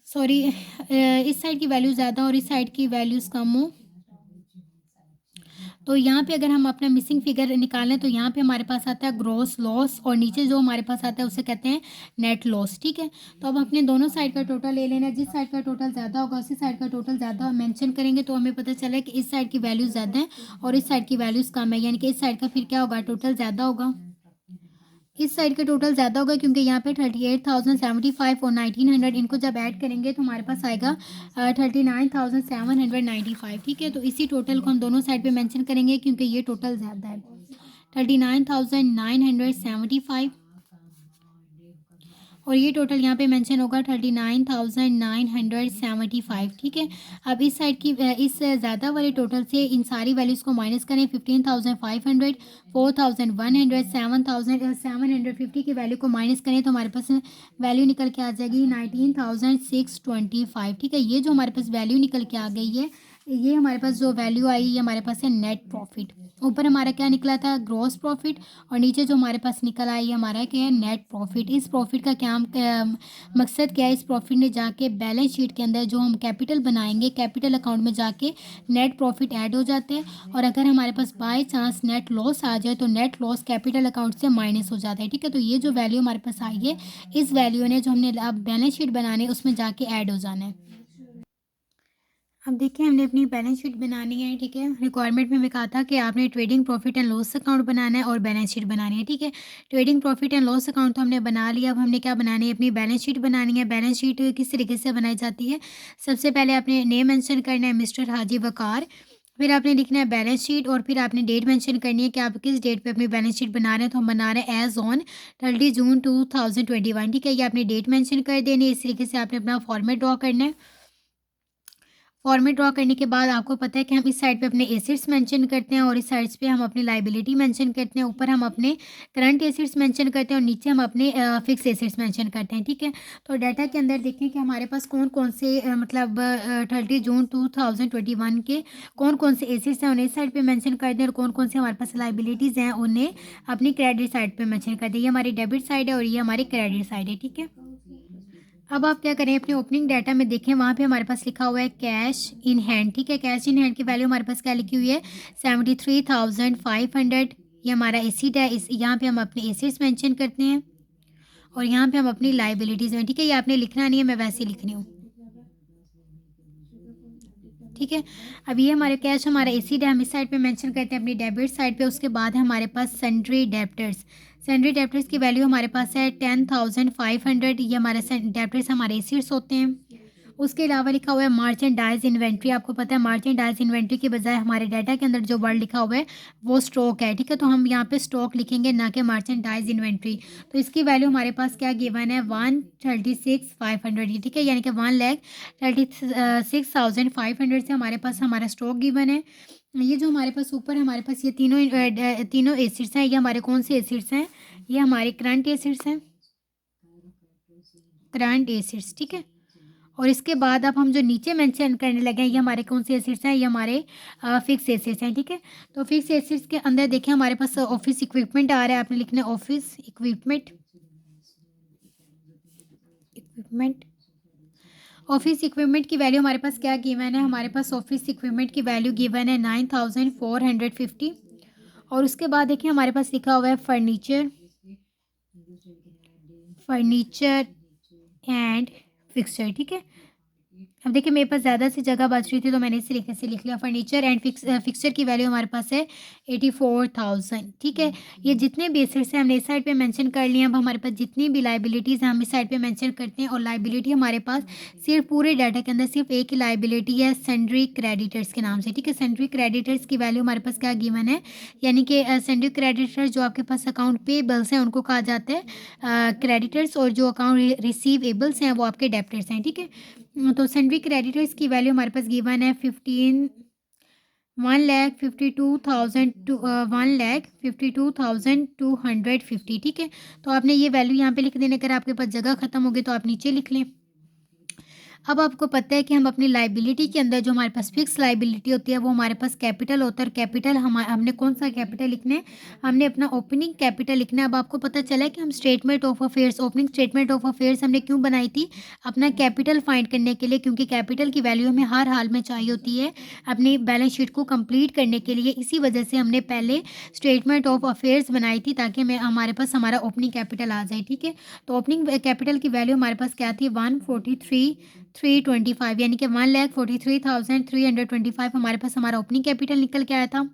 सॉरी इस साइड की वैल्यू ज़्यादा और इस साइड की वैल्यूज़ कम हो, तो यहाँ पे अगर हम अपना मिसिंग फिगर निकालें तो यहाँ पे हमारे पास आता है ग्रॉस लॉस, और नीचे जो हमारे पास आता है उसे कहते हैं नेट लॉस, ठीक है। तो अब अपने दोनों साइड का टोटल ले लेना, जिस साइड का टोटल ज़्यादा होगा उसी साइड का टोटल ज़्यादा मेंशन करेंगे, तो हमें पता चला कि इस साइड की वैल्यूज़ ज़्यादा है और इस साइड की वैल्यूज़ कम है, यानी कि इस साइड का फिर क्या होगा, टोटल ज़्यादा होगा। इस साइड का टोटल ज़्यादा होगा क्योंकि यहाँ पे 38,075 और 1900 इनको जब ऐड करेंगे तो हमारे पास आएगा 39,795, ठीक है। तो इसी टोटल को हम दोनों साइड पे मेंशन करेंगे क्योंकि ये टोटल ज़्यादा है, 39,975, और ये टोटल यहाँ पे मेंशन होगा 39,975, ठीक है। अब इस साइड की इस ज़्यादा वाले टोटल से इन सारी वैल्यूज़ को माइनस करें, 15,500, 4,100, 7,750 की वैल्यू को माइनस करें तो हमारे पास वैल्यू निकल के आ जाएगी 19,625, ठीक है। ये जो हमारे पास वैल्यू निकल के आ गई है, ये हमारे पास जो वैल्यू आई ये हमारे पास है नेट प्रॉफिट। ऊपर हमारा क्या निकला था, ग्रॉस प्रॉफिट, और नीचे जो हमारे पास निकल आई है हमारा क्या है, नेट प्रॉफिट। इस प्रॉफिट का क्या मकसद क्या है, इस प्रॉफिट ने जाके बैलेंस शीट के अंदर जो हम कैपिटल बनाएंगे, कैपिटल अकाउंट में जाके नेट प्रॉफिट ऐड हो जाते हैं, और अगर हमारे पास बाय चांस नेट लॉस आ जाए तो नेट लॉस कैपिटल अकाउंट से माइनस हो जाता है, ठीक है। तो ये जो वैल्यू हमारे पास आई है, इस वैल्यू ने जो हमने अब बैलेंस शीट बनाने उसमें जाके ऐड हो जाना है। अब देखिए हमने अपनी बैलेंस शीट बनानी है, ठीक है। रिक्वायरमेंट में मैं कहा था कि आपने trading profit and loss account बनाना है और बैलेंस शीट बनानी है, ठीक है। Trading profit and loss account तो हमने बना लिया, अब हमने क्या बनानी है, अपनी बैलेंस शीट बनानी है। बैलेंस शीट किस तरीके से बनाई जाती है, सबसे पहले आपने नेम मेंशन करना है, मिस्टर हाजी वकार, फिर आपने लिखना है बैलेंस शीट, और फिर आपने डेट मेंशन करनी है कि आप किस डेट पे अपनी बैलेंस शीट बना रहे हैं। तो हम बना रहे हैं एज ऑन 30 जून 2021, ठीक है। ये आपने डेट मेंशन कर देनी है। इस तरीके से आपने अपना फॉर्मेट ड्रॉ करना है। फॉर्मेट ड्रॉ करने के बाद आपको पता है कि हम इस साइड पे अपने एसेट्स मेंशन करते हैं और इस साइड्स पे हम अपनी लाइबिलिटी मेंशन करते हैं। ऊपर हम अपने करंट एसेट्स मेंशन करते हैं और नीचे हम अपने फिक्स एसेट्स मेंशन करते हैं, ठीक है। तो डाटा के अंदर देखें कि हमारे पास कौन कौन से 30 जून 2021 के कौन कौन से एसेट्स हैं उन्हें इस साइड पर मैंशन कर दें, और कौन कौन से हमारे पास लाइबिलिटीज़ हैं उन्हें अपनी क्रेडिट साइड पर मैंशन कर दें। ये हमारी डेबिट साइड है और ये हमारी क्रेडिट साइड है, ठीक है। अब आप क्या करें, अपने ओपनिंग डाटा में देखें, वहाँ पे हमारे पास लिखा हुआ है कैश इन हैंड, ठीक है। कैश इन हैंड की वैल्यू हमारे पास क्या लिखी हुई है, 73,500। ये हमारा एसिड है, इस यहाँ पे हम अपने एसिड्स मेंशन करते हैं और यहाँ पे हम अपनी लाइबिलिटीज़ में, ठीक है। ये आपने लिखना नहीं है, मैं वैसे ही लिख रही हूँ, ठीक है। अब ये हमारे कैश हमारा एसिड है, हम इस साइड पे मेंशन करते हैं अपनी डेबिट साइड पे। उसके बाद है हमारे पास सन्ड्री डेब्टर्स। सन्ड्री डेब्टर्स की वैल्यू हमारे पास है 10,500। ये हमारे डेब्टर्स हमारे एसिड्स होते हैं। उसके अलावा लिखा हुआ है मार्चेंडाइज इन्वेंट्री। आपको पता है मार्चेंडाइज इन्वेंट्री के बजाय हमारे डाटा के अंदर जो वर्ड लिखा हुआ है वो स्टॉक है, ठीक है। तो हम यहाँ पे स्टॉक लिखेंगे, ना कि मार्चेंडाइज इन्वेंट्री। तो इसकी वैल्यू हमारे पास क्या गिवन है, 136,500, ठीक है। यानी कि 1,36,500 से हमारे पास हमारा स्टॉक गिवन है। ये जो हमारे पास ऊपर हमारे पास ये तीनों एसिड्स हैं, ये हमारे कौन से एसिड्स हैं, ये हमारे करंट एसिड्स हैं, करंट एसिड्स, ठीक है। और इसके बाद अब हम जो नीचे मेंशन करने लगे हैं, ये हमारे कौन से एसिड्स हैं, ये हमारे फिक्स एसिड्स हैं, ठीक है। तो फिक्स एसिड्स के अंदर देखिए हमारे पास ऑफिस इक्विपमेंट आ रहा है, आपने लिखना है ऑफिस इक्विपमेंट। ऑफिस इक्विपमेंट की वैल्यू हमारे पास क्या गिवन है, हमारे पास ऑफिस इक्विपमेंट की वैल्यू गिवन है 9,450। और उसके बाद देखिए हमारे पास लिखा हुआ है फर्नीचर एंड फिक्सचर, ठीक है। अब देखिए मेरे पास ज़्यादा सी जगह बच रही थी तो मैंने इस तरीके से लिख लिया। फर्नीचर एंड फिक्सचर की वैल्यू हमारे पास है 84,000, ठीक है। ये जितने भी एसेट्स हैं हमने इस साइड पे मेंशन कर लिए। अब हमारे पास जितनी भी लाइबिलिटीज़ हैं हम इस साइड पे मेंशन करते हैं। और लाइबिलिटी हमारे पास सिर्फ पूरे डाटा के अंदर सिर्फ एक ही लाइबिलिटी है, सन्ड्री क्रेडिटर्स के नाम से, ठीक है। सन्ड्री क्रेडिटर्स की वैल्यू हमारे पास क्या गिवन है, यानी कि सन्ड्री क्रेडिटर्स जो आपके पास अकाउंट पेबल्स हैं उनको कहा जाता है क्रेडिटर्स, और जो अकाउंट रिसीवेबल्स हैं वो आपके डेप्टर्स हैं, ठीक है। तो सन्ड्री क्रेडिटर्स की वैल्यू हमारे पास गिवन है 1,52,250, ठीक है। तो आपने ये वैल्यू यहाँ पे लिख देने, अगर आपके पास जगह ख़त्म होगी तो आप नीचे लिख लें। अब आपको पता है कि हम अपनी लाइबिलिटी के अंदर जो हमारे पास फिक्स लाइबिलिटी होती है वो हमारे पास कैपिटल होता है। और कैपिटल हमने कौन सा कैपिटल लिखना है, हमने अपना ओपनिंग कैपिटल लिखना है। अब आपको पता चला है कि हम statement of affairs, opening statement of affairs हमने क्यों बनाई थी, अपना कैपिटल फाइंड करने के लिए, क्योंकि कैपिटल की वैल्यू हमें हर हाल में चाहिए होती है अपनी बैलेंस शीट को कंप्लीट करने के लिए। इसी वजह से हमने पहले स्टेटमेंट ऑफ अफेयर्स बनाई थी ताकि हमारे पास हमारा ओपनिंग कैपिटल आ जाए, ठीक है। तो ओपनिंग कैपिटल की वैल्यू हमारे पास क्या थी, 143,325, यानी कि 1,43,325 हमारे पास हमारा ओपनिंग कैपिटल निकल के आया था।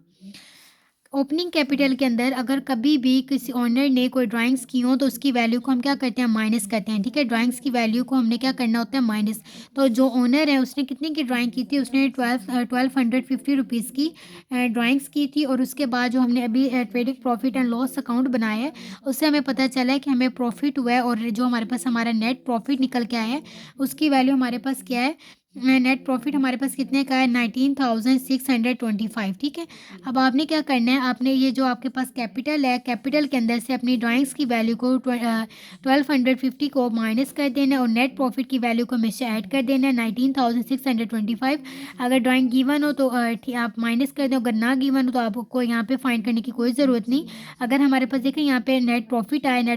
ओपनिंग कैपिटल के अंदर अगर कभी भी किसी ओनर ने कोई ड्राइंग्स की हो तो उसकी वैल्यू को हम क्या करते हैं, माइनस करते हैं, ठीक है। ड्राइंग्स की वैल्यू को हमने क्या करना होता है, माइनस। तो जो ओनर है उसने कितने की ड्राइंग की थी, उसने 1250 रुपीज़ की ड्राइंग्स की थी। और उसके बाद जो हमने अभी trading profit and loss account बनाया है उससे हमें पता चला है कि हमें प्रॉफिट हुआ है। और जो हमारे पास हमारा नेट प्रॉफिट निकल के आया है उसकी वैल्यू हमारे पास क्या है, नेट प्रॉफिट हमारे पास कितने का है, 19,625, ठीक है। अब आपने क्या करना है, आपने ये जो आपके पास कैपिटल है, कैपिटल के अंदर से अपनी ड्राइंग्स की वैल्यू को 1250 को माइनस कर देना है और नेट प्रॉफिट की वैल्यू को हमेशा ऐड कर देना है 19,625। अगर ड्राइंग गिवन हो तो आप माइनस कर दें, अगर ना गिवन हो तो आपको यहाँ पे फाइंड करने की कोई ज़रूरत नहीं। अगर हमारे पास देखें यहाँ पे नेट प्रॉफिट आया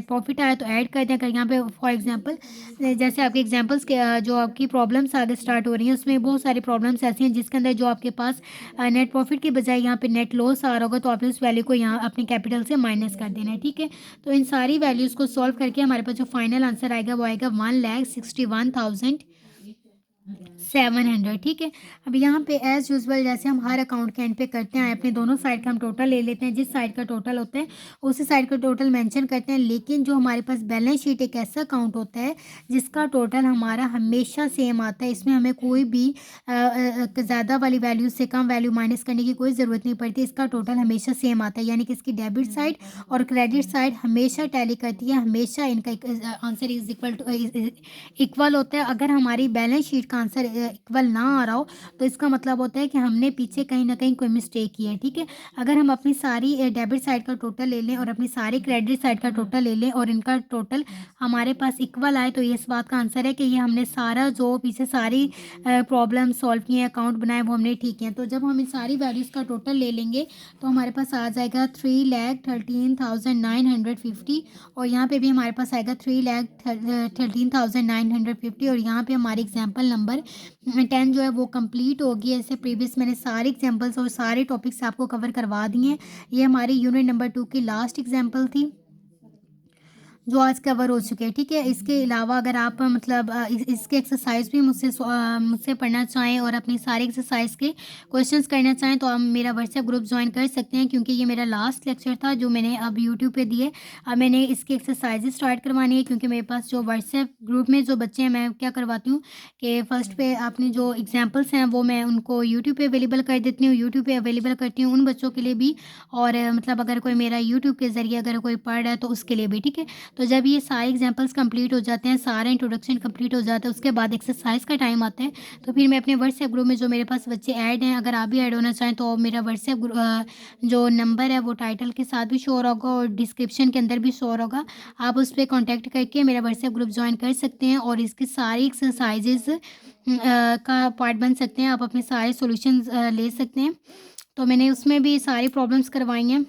तो ऐड कर दें। अगर यहाँ पे फॉर एग्जांपल जैसे आपके एग्जांपल्स के जो आपकी प्रॉब्लम्स आगे स्टार्ट हो रही हैं उसमें बहुत सारी प्रॉब्लम्स ऐसी हैं जिसके अंदर जो आपके पास नेट प्रॉफिट के बजाय यहाँ पे नेट लॉस आ रहा होगा तो आपने उस वैल्यू को यहाँ अपने कैपिटल से माइनस कर देना है, ठीक है। तो इन सारी वैल्यूज़ को सॉल्व करके हमारे पास जो फाइनल आंसर आएगा वो आएगा 1,61,700, ठीक है। अब यहाँ पे एज़ यूजुअल जैसे हम हर अकाउंट के एंड पे करते हैं, अपने दोनों साइड का हम टोटल ले लेते हैं, जिस साइड का टोटल होता है उसी साइड का टोटल मेंशन करते हैं। लेकिन जो हमारे पास बैलेंस शीट एक ऐसा अकाउंट होता है जिसका टोटल हमारा हमेशा सेम आता है, इसमें हमें कोई भी ज़्यादा वाली वैल्यू से कम वैल्यू माइनस करने की कोई ज़रूरत नहीं पड़ती, इसका टोटल हमेशा सेम आता है। यानी कि इसकी डेबिट साइड और क्रेडिट साइड हमेशा टैली करती है, हमेशा इनका आंसर इज इक्वल होता है। अगर हमारी बैलेंस शीट का आंसर इक्वल ना आ रहा हो, तो इसका मतलब होता है कि हमने पीछे कहीं ना कहीं कोई मिस्टेक की है, ठीक है। अगर हम अपनी सारी डेबिट साइड का टोटल ले लें और अपनी सारी क्रेडिट साइड का टोटल ले लें और इनका टोटल हमारे पास इक्वल आए, तो ये इस बात का आंसर है कि ये हमने सारा जो पीछे सारी प्रॉब्लम सॉल्व किए हैं, अकाउंट बनाए, वो हमने ठीक है। तो जब हम इन सारी वैल्यूज़ का टोटल ले लेंगे तो हमारे पास आ जाएगा 3,13,950, और यहाँ पे भी हमारे पास आएगा 3,13,950, और यहाँ पे हमारी एग्जाम्पल नंबर 10 जो है वो कंप्लीट हो गई है। इससे प्रीवियस मैंने सारे एग्जाम्पल्स और सारे टॉपिक्स आपको कवर करवा दिए हैं। ये हमारी यूनिट नंबर 2 की लास्ट एग्जाम्पल थी जो आज कवर हो चुके हैं, ठीक है। इसके अलावा अगर आप मतलब इसके एक्सरसाइज भी मुझसे पढ़ना चाहें और अपनी सारी एक्सरसाइज के क्वेश्चंस करना चाहें, तो आप मेरा व्हाट्सएप ग्रुप ज्वाइन कर सकते हैं, क्योंकि ये मेरा लास्ट लेक्चर था जो मैंने अब यूट्यूब पे दिए। अब मैंने इसकी एक्सरसाइजेज स्टार्ट करवानी है, क्योंकि मेरे पास जो व्हाट्सएप ग्रुप में जो बच्चे हैं, मैं क्या करवाती हूँ कि फर्स्ट पे अपनी जो एग्जाम्पल्स हैं वो मैं उनको यूट्यूब पे अवेलेबल कर देती हूँ, यूट्यूब पे अवेलेबल करती हूँ उन बच्चों के लिए भी, और मतलब अगर कोई मेरा यूट्यूब के ज़रिए अगर कोई पढ़ रहा है तो उसके लिए भी, ठीक है। तो जब ये सारे एग्जांपल्स कंप्लीट हो जाते हैं, सारा इंट्रोडक्शन कंप्लीट हो जाता है, उसके बाद एक्सरसाइज का टाइम आता है, तो फिर मैं अपने व्हाट्सएप ग्रुप में जो मेरे पास बच्चे ऐड हैं, अगर आप भी ऐड होना चाहें तो मेरा व्हाट्सएप जो नंबर है वो टाइटल के साथ भी शो होगा और डिस्क्रिप्शन के अंदर भी शो होगा। आप उस पर कॉन्टैक्ट करके मेरा व्हाट्सएप ग्रुप ज्वाइन कर सकते हैं और इसकी सारी एक्सरसाइजेज का पार्ट बन सकते हैं। आप अपने सारे सोल्यूशन ले सकते हैं। तो मैंने उसमें भी सारी प्रॉब्लम्स करवाई हैं।